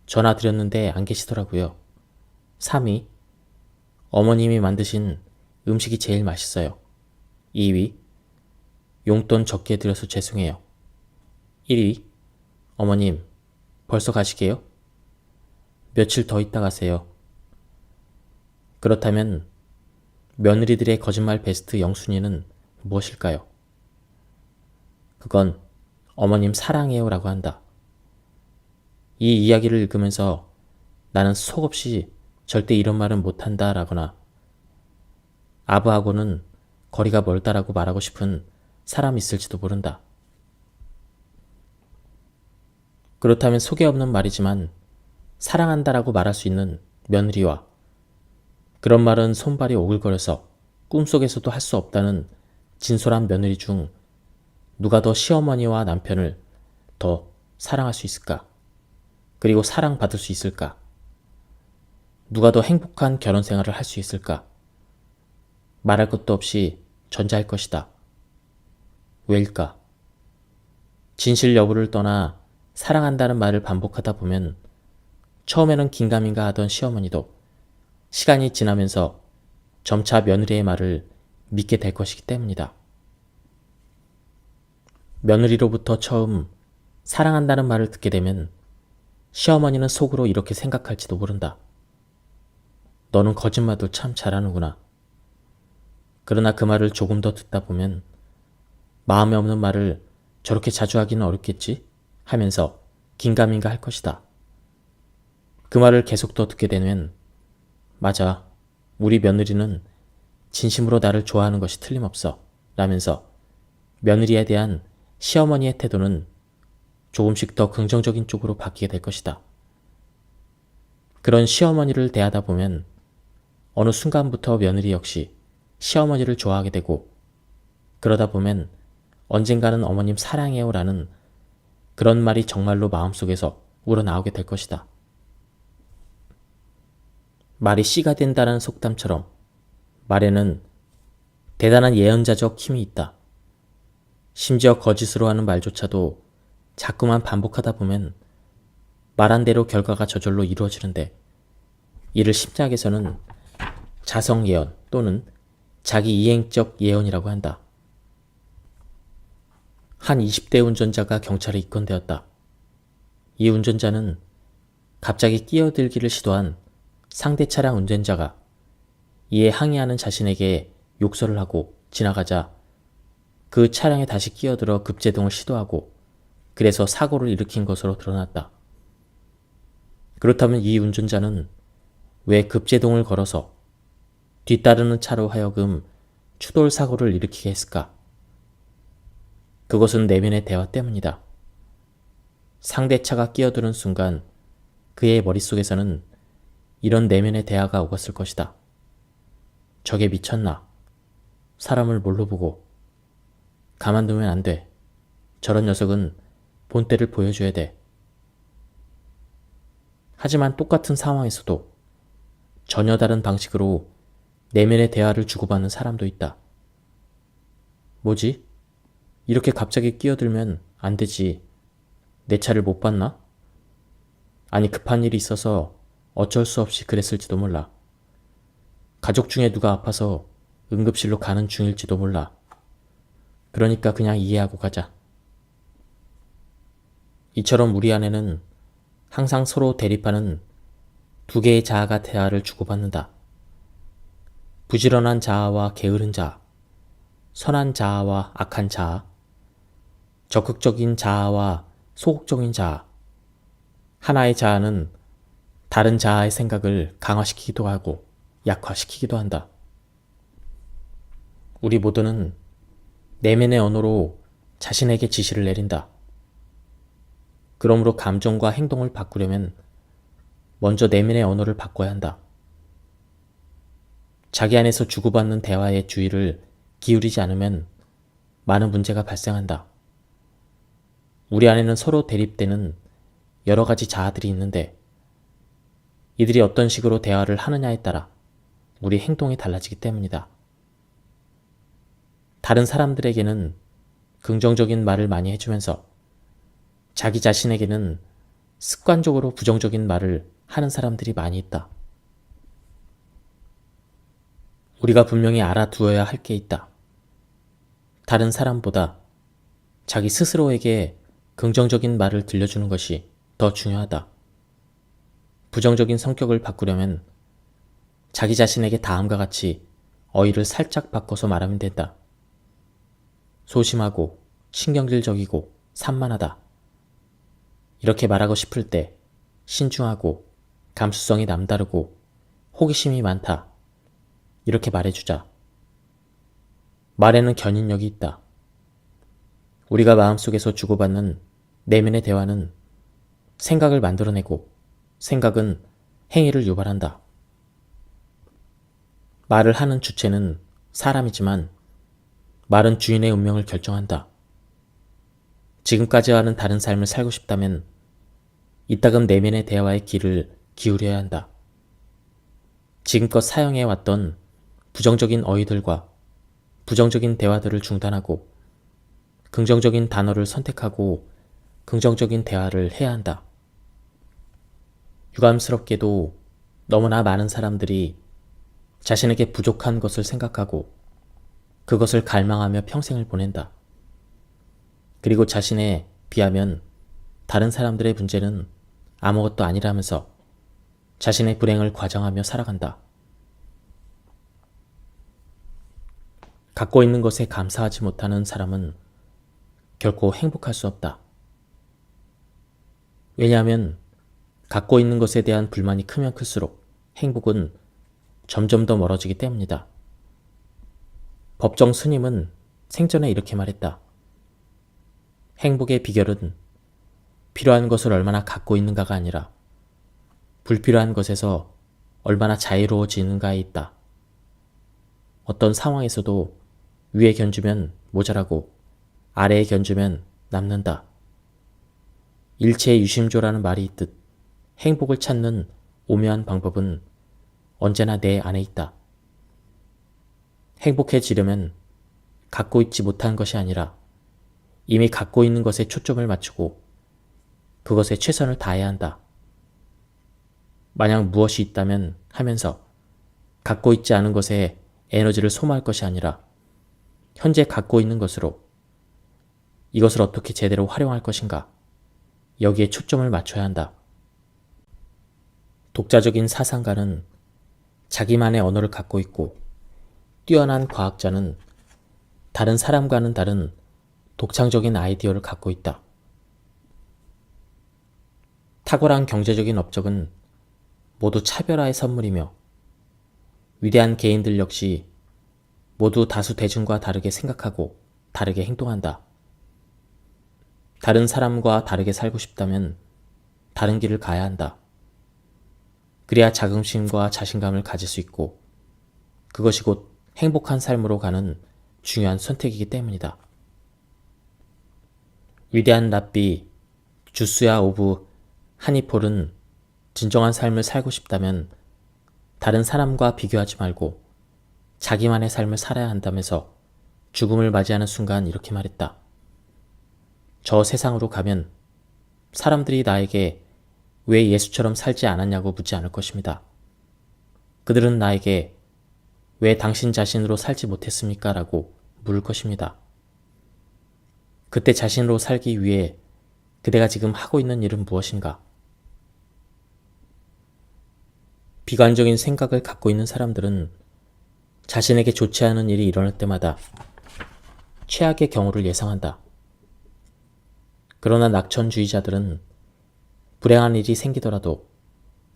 전화 드렸는데 안 계시더라고요. 3위. 어머님이 만드신 음식이 제일 맛있어요. 2위. 용돈 적게 드려서 죄송해요. 1위. 어머님, 벌써 가시게요? 며칠 더 있다 가세요. 그렇다면 며느리들의 거짓말 베스트 0순위는 무엇일까요? 그건 어머님 사랑해요 라고 한다. 이 이야기를 읽으면서 나는 속없이 절대 이런 말은 못한다 라거나 아부하고는 거리가 멀다라고 말하고 싶은 사람이 있을지도 모른다. 그렇다면 속에 없는 말이지만 사랑한다라고 말할 수 있는 며느리와 그런 말은 손발이 오글거려서 꿈속에서도 할 수 없다는 진솔한 며느리 중 누가 더 시어머니와 남편을 더 사랑할 수 있을까? 그리고 사랑받을 수 있을까? 누가 더 행복한 결혼 생활을 할 수 있을까? 말할 것도 없이 전자일 것이다. 왜일까? 진실 여부를 떠나 사랑한다는 말을 반복하다 보면 처음에는 긴가민가 하던 시어머니도 시간이 지나면서 점차 며느리의 말을 믿게 될 것이기 때문이다. 며느리로부터 처음 사랑한다는 말을 듣게 되면 시어머니는 속으로 이렇게 생각할지도 모른다. 너는 거짓말도 참 잘하는구나. 그러나 그 말을 조금 더 듣다 보면 마음에 없는 말을 저렇게 자주 하기는 어렵겠지? 하면서 긴가민가 할 것이다. 그 말을 계속 더 듣게 되면 맞아, 우리 며느리는 진심으로 나를 좋아하는 것이 틀림없어 라면서 며느리에 대한 시어머니의 태도는 조금씩 더 긍정적인 쪽으로 바뀌게 될 것이다. 그런 시어머니를 대하다 보면 어느 순간부터 며느리 역시 시어머니를 좋아하게 되고 그러다 보면 언젠가는 어머님 사랑해요 라는 그런 말이 정말로 마음속에서 우러나오게 될 것이다. 말이 씨가 된다는 속담처럼 말에는 대단한 예언자적 힘이 있다. 심지어 거짓으로 하는 말조차도 자꾸만 반복하다 보면 말한 대로 결과가 저절로 이루어지는데 이를 심리학에서는 자성예언 또는 자기 이행적 예언이라고 한다. 한 20대 운전자가 경찰에 입건되었다. 이 운전자는 갑자기 끼어들기를 시도한 상대 차량 운전자가 이에 항의하는 자신에게 욕설을 하고 지나가자 그 차량에 다시 끼어들어 급제동을 시도하고 그래서 사고를 일으킨 것으로 드러났다. 그렇다면 이 운전자는 왜 급제동을 걸어서 뒤따르는 차로 하여금 추돌 사고를 일으키게 했을까? 그것은 내면의 대화 때문이다. 상대차가 끼어드는 순간 그의 머릿속에서는 이런 내면의 대화가 오갔을 것이다. 저게 미쳤나? 사람을 뭘로 보고? 가만두면 안 돼. 저런 녀석은 본때를 보여줘야 돼. 하지만 똑같은 상황에서도 전혀 다른 방식으로 내면의 대화를 주고받는 사람도 있다. 뭐지? 이렇게 갑자기 끼어들면 안 되지. 내 차를 못 봤나? 아니, 급한 일이 있어서 어쩔 수 없이 그랬을지도 몰라. 가족 중에 누가 아파서 응급실로 가는 중일지도 몰라. 그러니까 그냥 이해하고 가자. 이처럼 우리 안에는 항상 서로 대립하는 두 개의 자아가 대화를 주고받는다. 부지런한 자아와 게으른 자아, 선한 자아와 악한 자아, 적극적인 자아와 소극적인 자아. 하나의 자아는 다른 자아의 생각을 강화시키기도 하고 약화시키기도 한다. 우리 모두는 내면의 언어로 자신에게 지시를 내린다. 그러므로 감정과 행동을 바꾸려면 먼저 내면의 언어를 바꿔야 한다. 자기 안에서 주고받는 대화에 주의를 기울이지 않으면 많은 문제가 발생한다. 우리 안에는 서로 대립되는 여러 가지 자아들이 있는데 이들이 어떤 식으로 대화를 하느냐에 따라 우리 행동이 달라지기 때문이다. 다른 사람들에게는 긍정적인 말을 많이 해주면서 자기 자신에게는 습관적으로 부정적인 말을 하는 사람들이 많이 있다. 우리가 분명히 알아두어야 할 게 있다. 다른 사람보다 자기 스스로에게 긍정적인 말을 들려주는 것이 더 중요하다. 부정적인 성격을 바꾸려면 자기 자신에게 다음과 같이 어휘를 살짝 바꿔서 말하면 된다. 소심하고 신경질적이고 산만하다. 이렇게 말하고 싶을 때 신중하고 감수성이 남다르고 호기심이 많다. 이렇게 말해주자. 말에는 견인력이 있다. 우리가 마음속에서 주고받는 내면의 대화는 생각을 만들어내고 생각은 행위를 유발한다. 말을 하는 주체는 사람이지만 말은 주인의 운명을 결정한다. 지금까지와는 다른 삶을 살고 싶다면 이따금 내면의 대화에 귀를 기울여야 한다. 지금껏 사용해왔던 부정적인 어휘들과 부정적인 대화들을 중단하고 긍정적인 단어를 선택하고 긍정적인 대화를 해야 한다. 유감스럽게도 너무나 많은 사람들이 자신에게 부족한 것을 생각하고 그것을 갈망하며 평생을 보낸다. 그리고 자신에 비하면 다른 사람들의 문제는 아무것도 아니라면서 자신의 불행을 과장하며 살아간다. 갖고 있는 것에 감사하지 못하는 사람은 결코 행복할 수 없다. 왜냐하면 갖고 있는 것에 대한 불만이 크면 클수록 행복은 점점 더 멀어지기 때문이다. 법정 스님은 생전에 이렇게 말했다. 행복의 비결은 필요한 것을 얼마나 갖고 있는가가 아니라 불필요한 것에서 얼마나 자유로워지는가에 있다. 어떤 상황에서도 위에 견주면 모자라고 아래에 견주면 남는다. 일체의 유심조라는 말이 있듯 행복을 찾는 오묘한 방법은 언제나 내 안에 있다. 행복해지려면 갖고 있지 못한 것이 아니라 이미 갖고 있는 것에 초점을 맞추고 그것에 최선을 다해야 한다. 만약 무엇이 있다면 하면서 갖고 있지 않은 것에 에너지를 소모할 것이 아니라 현재 갖고 있는 것으로 이것을 어떻게 제대로 활용할 것인가, 여기에 초점을 맞춰야 한다. 독자적인 사상가는 자기만의 언어를 갖고 있고, 뛰어난 과학자는 다른 사람과는 다른 독창적인 아이디어를 갖고 있다. 탁월한 경제적인 업적은 모두 차별화의 선물이며, 위대한 개인들 역시 모두 다수 대중과 다르게 생각하고 다르게 행동한다. 다른 사람과 다르게 살고 싶다면 다른 길을 가야 한다. 그래야 자긍심과 자신감을 가질 수 있고, 그것이 곧 행복한 삶으로 가는 중요한 선택이기 때문이다. 위대한 랍비 주스야 오브 하니폴은 진정한 삶을 살고 싶다면 다른 사람과 비교하지 말고 자기만의 삶을 살아야 한다면서 죽음을 맞이하는 순간 이렇게 말했다. 저 세상으로 가면 사람들이 나에게 왜 예수처럼 살지 않았냐고 묻지 않을 것입니다. 그들은 나에게 왜 당신 자신으로 살지 못했습니까? 라고 물을 것입니다. 그때 자신으로 살기 위해 그대가 지금 하고 있는 일은 무엇인가? 비관적인 생각을 갖고 있는 사람들은 자신에게 좋지 않은 일이 일어날 때마다 최악의 경우를 예상한다. 그러나 낙천주의자들은 불행한 일이 생기더라도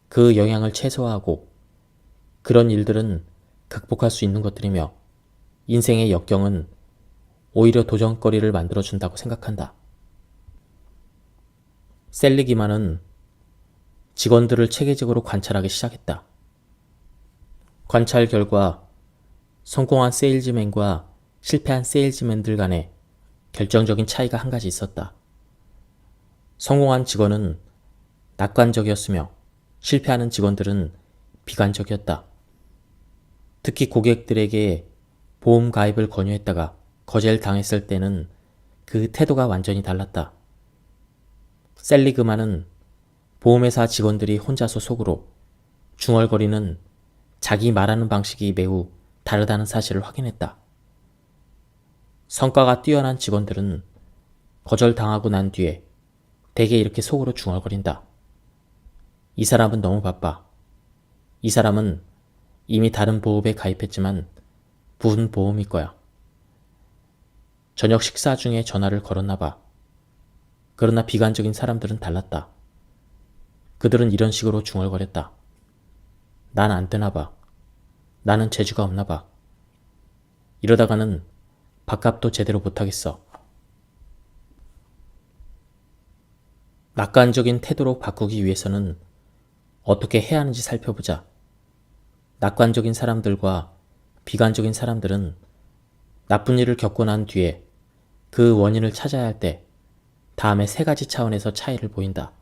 그 영향을 최소화하고 그런 일들은 극복할 수 있는 것들이며 인생의 역경은 오히려 도전거리를 만들어준다고 생각한다. 셀리기만은 직원들을 체계적으로 관찰하기 시작했다. 관찰 결과 성공한 세일즈맨과 실패한 세일즈맨들 간에 결정적인 차이가 한 가지 있었다. 성공한 직원은 낙관적이었으며 실패하는 직원들은 비관적이었다. 특히 고객들에게 보험 가입을 권유했다가 거절 당했을 때는 그 태도가 완전히 달랐다. 셀리그만은 보험회사 직원들이 혼자서 속으로 중얼거리는 자기 말하는 방식이 매우 다르다는 사실을 확인했다. 성과가 뛰어난 직원들은 거절당하고 난 뒤에 대개 이렇게 속으로 중얼거린다. 이 사람은 너무 바빠. 이 사람은 이미 다른 보험에 가입했지만 무슨 보험일 거야. 저녁 식사 중에 전화를 걸었나 봐. 그러나 비관적인 사람들은 달랐다. 그들은 이런 식으로 중얼거렸다. 난 안 되나 봐. 나는 재주가 없나 봐. 이러다가는 밥값도 제대로 못하겠어. 낙관적인 태도로 바꾸기 위해서는 어떻게 해야 하는지 살펴보자. 낙관적인 사람들과 비관적인 사람들은 나쁜 일을 겪고 난 뒤에 그 원인을 찾아야 할 때 다음에 3가지 차원에서 차이를 보인다.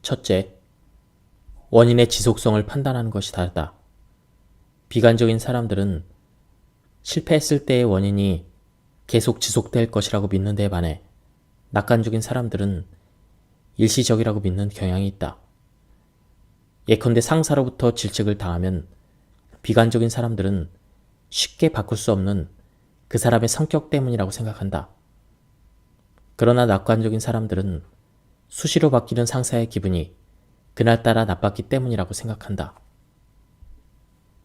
첫째, 원인의 지속성을 판단하는 것이 다르다. 비관적인 사람들은 실패했을 때의 원인이 계속 지속될 것이라고 믿는 데 반해 낙관적인 사람들은 일시적이라고 믿는 경향이 있다. 예컨대 상사로부터 질책을 당하면 비관적인 사람들은 쉽게 바꿀 수 없는 그 사람의 성격 때문이라고 생각한다. 그러나 낙관적인 사람들은 수시로 바뀌는 상사의 기분이 그날따라 나빴기 때문이라고 생각한다.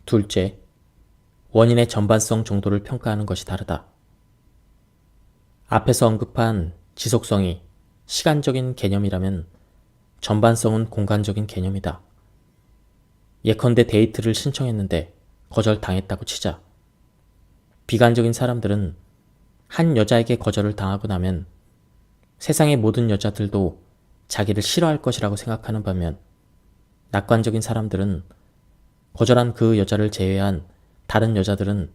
둘째, 원인의 전반성 정도를 평가하는 것이 다르다. 앞에서 언급한 지속성이 시간적인 개념이라면 전반성은 공간적인 개념이다. 예컨대 데이트를 신청했는데 거절당했다고 치자. 비관적인 사람들은 한 여자에게 거절을 당하고 나면 세상의 모든 여자들도 자기를 싫어할 것이라고 생각하는 반면 낙관적인 사람들은 거절한 그 여자를 제외한 다른 여자들은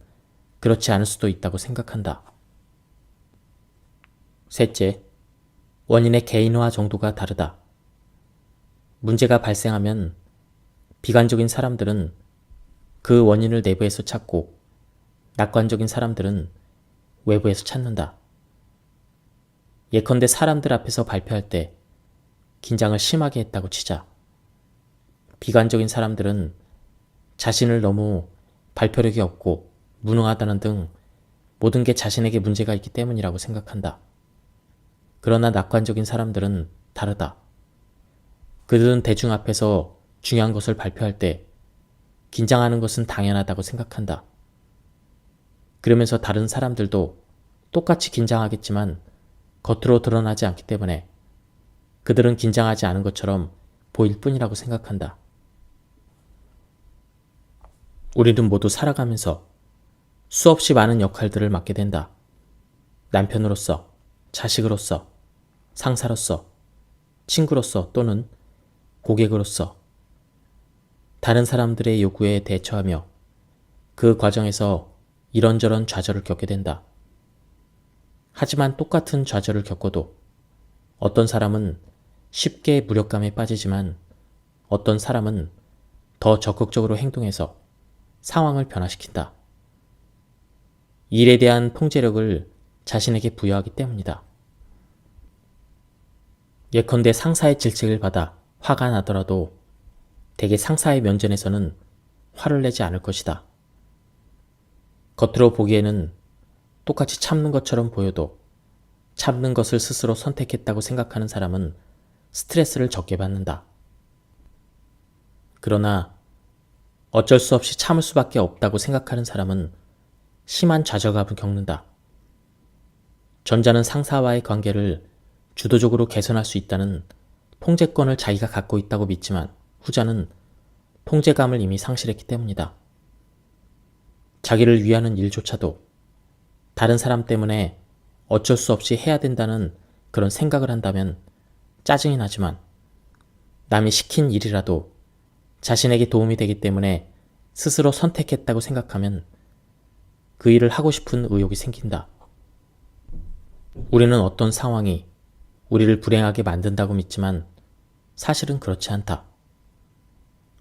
그렇지 않을 수도 있다고 생각한다. 셋째, 원인의 개인화 정도가 다르다. 문제가 발생하면 비관적인 사람들은 그 원인을 내부에서 찾고 낙관적인 사람들은 외부에서 찾는다. 예컨대 사람들 앞에서 발표할 때 긴장을 심하게 했다고 치자. 비관적인 사람들은 자신을 너무 발표력이 없고 무능하다는 등 모든 게 자신에게 문제가 있기 때문이라고 생각한다. 그러나 낙관적인 사람들은 다르다. 그들은 대중 앞에서 중요한 것을 발표할 때 긴장하는 것은 당연하다고 생각한다. 그러면서 다른 사람들도 똑같이 긴장하겠지만 겉으로 드러나지 않기 때문에 그들은 긴장하지 않은 것처럼 보일 뿐이라고 생각한다. 우리는 모두 살아가면서 수없이 많은 역할들을 맡게 된다. 남편으로서, 자식으로서, 상사로서, 친구로서 또는 고객으로서 다른 사람들의 요구에 대처하며 그 과정에서 이런저런 좌절을 겪게 된다. 하지만 똑같은 좌절을 겪어도 어떤 사람은 쉽게 무력감에 빠지지만 어떤 사람은 더 적극적으로 행동해서 상황을 변화시킨다. 일에 대한 통제력을 자신에게 부여하기 때문이다. 예컨대 상사의 질책을 받아 화가 나더라도 대개 상사의 면전에서는 화를 내지 않을 것이다. 겉으로 보기에는 똑같이 참는 것처럼 보여도 참는 것을 스스로 선택했다고 생각하는 사람은 스트레스를 적게 받는다. 그러나 어쩔 수 없이 참을 수밖에 없다고 생각하는 사람은 심한 좌절감을 겪는다. 전자는 상사와의 관계를 주도적으로 개선할 수 있다는 통제권을 자기가 갖고 있다고 믿지만 후자는 통제감을 이미 상실했기 때문이다. 자기를 위하는 일조차도 다른 사람 때문에 어쩔 수 없이 해야 된다는 그런 생각을 한다면 짜증이 나지만 남이 시킨 일이라도 자신에게 도움이 되기 때문에 스스로 선택했다고 생각하면 그 일을 하고 싶은 의욕이 생긴다. 우리는 어떤 상황이 우리를 불행하게 만든다고 믿지만 사실은 그렇지 않다.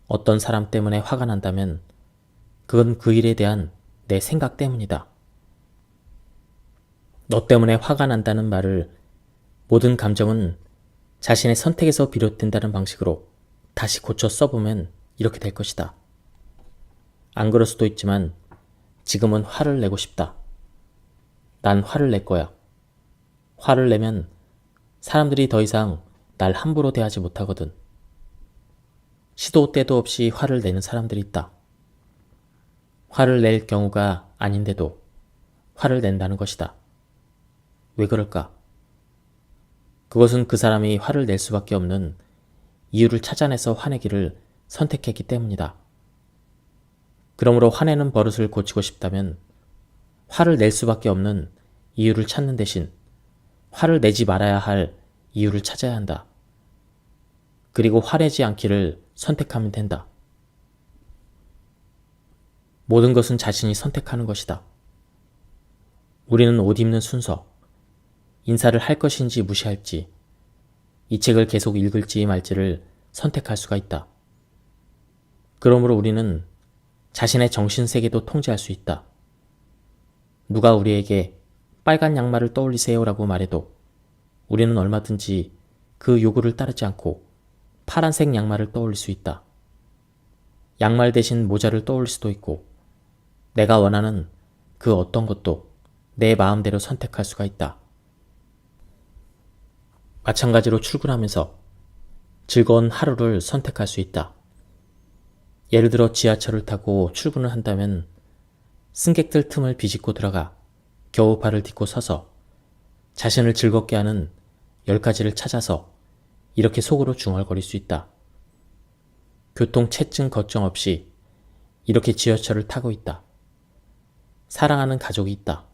어떤 사람 때문에 화가 난다면 그건 그 일에 대한 내 생각 때문이다. 너 때문에 화가 난다는 말을 모든 감정은 자신의 선택에서 비롯된다는 방식으로 다시 고쳐 써보면 이렇게 될 것이다. 안 그럴 수도 있지만 지금은 화를 내고 싶다. 난 화를 낼 거야. 화를 내면 사람들이 더 이상 날 함부로 대하지 못하거든. 시도 때도 없이 화를 내는 사람들이 있다. 화를 낼 경우가 아닌데도 화를 낸다는 것이다. 왜 그럴까? 그것은 그 사람이 화를 낼 수밖에 없는 이유를 찾아내서 화내기를 선택했기 때문이다. 그러므로 화내는 버릇을 고치고 싶다면 화를 낼 수밖에 없는 이유를 찾는 대신 화를 내지 말아야 할 이유를 찾아야 한다. 그리고 화내지 않기를 선택하면 된다. 모든 것은 자신이 선택하는 것이다. 우리는 옷 입는 순서, 인사를 할 것인지 무시할지, 이 책을 계속 읽을지 말지를 선택할 수가 있다. 그러므로 우리는 자신의 정신세계도 통제할 수 있다. 누가 우리에게 빨간 양말을 떠올리세요라고 말해도 우리는 얼마든지 그 요구를 따르지 않고 파란색 양말을 떠올릴 수 있다. 양말 대신 모자를 떠올릴 수도 있고 내가 원하는 그 어떤 것도 내 마음대로 선택할 수가 있다. 마찬가지로 출근하면서 즐거운 하루를 선택할 수 있다. 예를 들어 지하철을 타고 출근을 한다면 승객들 틈을 비집고 들어가 겨우 발을 딛고 서서 자신을 즐겁게 하는 10가지를 찾아서 이렇게 속으로 중얼거릴 수 있다. 교통체증 걱정 없이 이렇게 지하철을 타고 있다. 사랑하는 가족이 있다.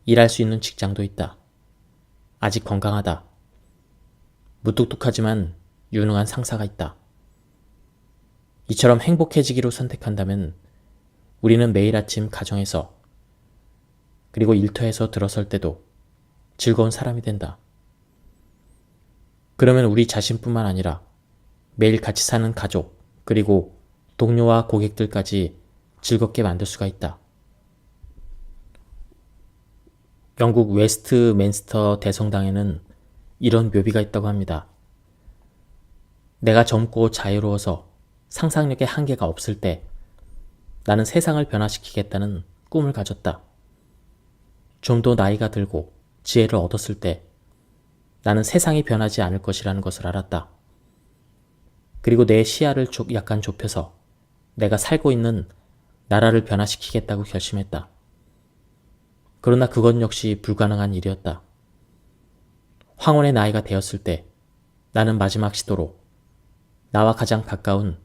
일할 수 있는 직장도 있다. 아직 건강하다. 무뚝뚝하지만 유능한 상사가 있다. 이처럼 행복해지기로 선택한다면 우리는 매일 아침 가정에서 그리고 일터에서 들어설 때도 즐거운 사람이 된다. 그러면 우리 자신뿐만 아니라 매일 같이 사는 가족 그리고 동료와 고객들까지 즐겁게 만들 수가 있다. 영국 웨스트민스터 대성당에는 이런 묘비가 있다고 합니다. 내가 젊고 자유로워서 상상력에 한계가 없을 때 나는 세상을 변화시키겠다는 꿈을 가졌다. 좀 더 나이가 들고 지혜를 얻었을 때 나는 세상이 변하지 않을 것이라는 것을 알았다. 그리고 내 시야를 약간 좁혀서 내가 살고 있는 나라를 변화시키겠다고 결심했다. 그러나 그건 역시 불가능한 일이었다. 황혼의 나이가 되었을 때 나는 마지막 시도로 나와 가장 가까운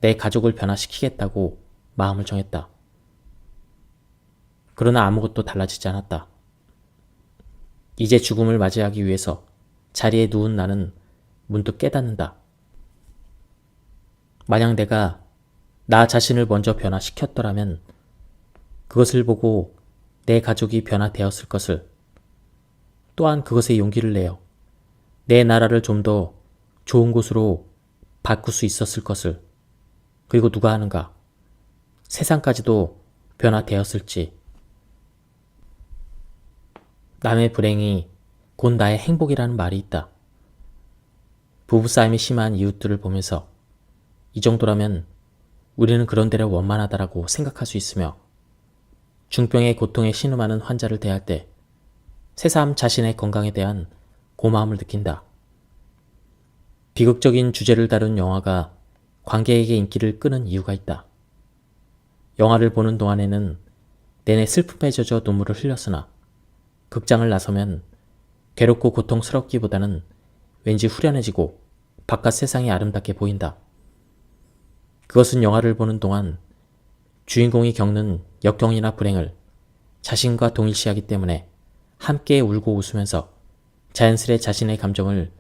내 가족을 변화시키겠다고 마음을 정했다. 그러나 아무것도 달라지지 않았다. 이제 죽음을 맞이하기 위해서 자리에 누운 나는 문득 깨닫는다. 만약 내가 나 자신을 먼저 변화시켰더라면 그것을 보고 내 가족이 변화되었을 것을, 또한 그것에 용기를 내어 내 나라를 좀 더 좋은 곳으로 바꿀 수 있었을 것을, 그리고 누가 아는가, 세상까지도 변화되었을지. 남의 불행이 곧 나의 행복이라는 말이 있다. 부부싸움이 심한 이웃들을 보면서 이 정도라면 우리는 그런 데를 원만하다라고 생각할 수 있으며, 중병의 고통에 신음하는 환자를 대할 때 새삼 자신의 건강에 대한 고마움을 느낀다. 비극적인 주제를 다룬 영화가 관객에게 인기를 끄는 이유가 있다. 영화를 보는 동안에는 내내 슬픔에 젖어 눈물을 흘렸으나 극장을 나서면 괴롭고 고통스럽기보다는 왠지 후련해지고 바깥 세상이 아름답게 보인다. 그것은 영화를 보는 동안 주인공이 겪는 역경이나 불행을 자신과 동일시하기 때문에 함께 울고 웃으면서 자연스레 자신의 감정을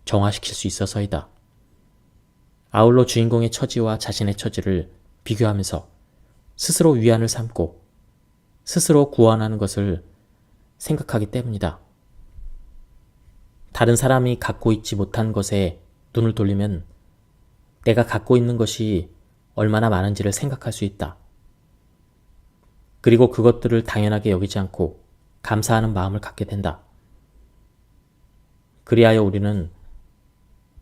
정화시킬 수 있어서이다. 아울러 주인공의 처지와 자신의 처지를 비교하면서 스스로 위안을 삼고 스스로 구원하는 것을 생각하기 때문이다. 다른 사람이 갖고 있지 못한 것에 눈을 돌리면 내가 갖고 있는 것이 얼마나 많은지를 생각할 수 있다. 그리고 그것들을 당연하게 여기지 않고 감사하는 마음을 갖게 된다. 그리하여 우리는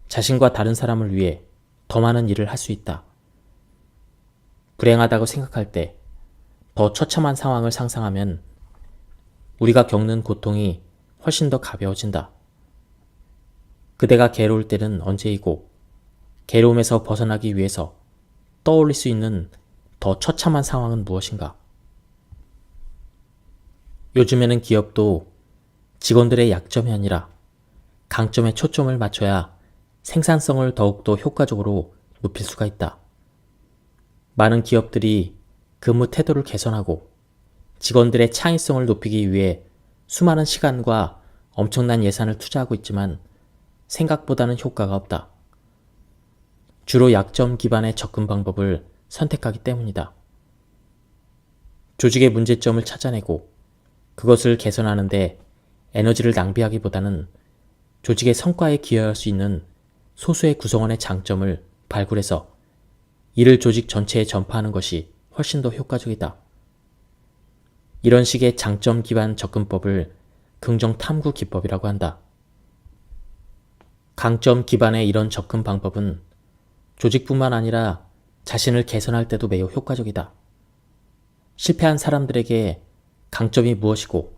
자신과 다른 사람을 위해 더 많은 일을 할 수 있다. 불행하다고 생각할 때 더 처참한 상황을 상상하면 우리가 겪는 고통이 훨씬 더 가벼워진다. 그대가 괴로울 때는 언제이고 괴로움에서 벗어나기 위해서 떠올릴 수 있는 더 처참한 상황은 무엇인가? 요즘에는 기업도 직원들의 약점이 아니라 강점에 초점을 맞춰야 생산성을 더욱더 효과적으로 높일 수가 있다. 많은 기업들이 근무 태도를 개선하고 직원들의 창의성을 높이기 위해 수많은 시간과 엄청난 예산을 투자하고 있지만 생각보다는 효과가 없다. 주로 약점 기반의 접근 방법을 선택하기 때문이다. 조직의 문제점을 찾아내고 그것을 개선하는데 에너지를 낭비하기보다는 조직의 성과에 기여할 수 있는 소수의 구성원의 장점을 발굴해서 이를 조직 전체에 전파하는 것이 훨씬 더 효과적이다. 이런 식의 장점 기반 접근법을 긍정 탐구 기법이라고 한다. 강점 기반의 이런 접근 방법은 조직뿐만 아니라 자신을 개선할 때도 매우 효과적이다. 실패한 사람들에게 강점이 무엇이고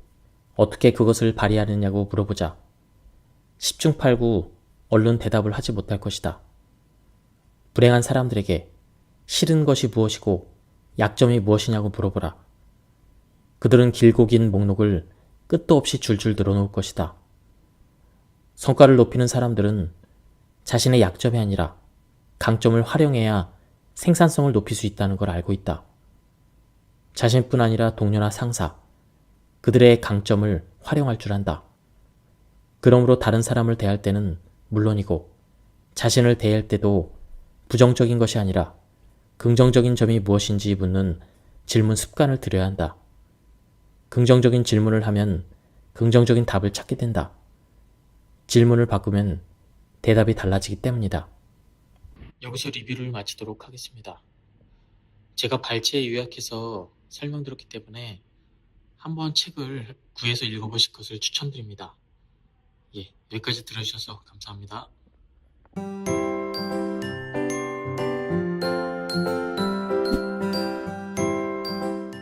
어떻게 그것을 발휘하느냐고 물어보자 10중 8구 얼른 대답을 하지 못할 것이다. 불행한 사람들에게 싫은 것이 무엇이고 약점이 무엇이냐고 물어보라. 그들은 길고 긴 목록을 끝도 없이 줄줄 늘어놓을 것이다. 성과를 높이는 사람들은 자신의 약점이 아니라 강점을 활용해야 생산성을 높일 수 있다는 걸 알고 있다. 자신뿐 아니라 동료나 상사, 그들의 강점을 활용할 줄 안다. 그러므로 다른 사람을 대할 때는 물론이고 자신을 대할 때도 부정적인 것이 아니라 긍정적인 점이 무엇인지 묻는 질문 습관을 들여야 한다. 긍정적인 질문을 하면 긍정적인 답을 찾게 된다. 질문을 바꾸면 대답이 달라지기 때문이다. 여기서 리뷰를 마치도록 하겠습니다. 제가 발췌에 요약해서 설명드렸기 때문에 한번 책을 구해서 읽어보실 것을 추천드립니다. 예, 여기까지 들어주셔서 감사합니다.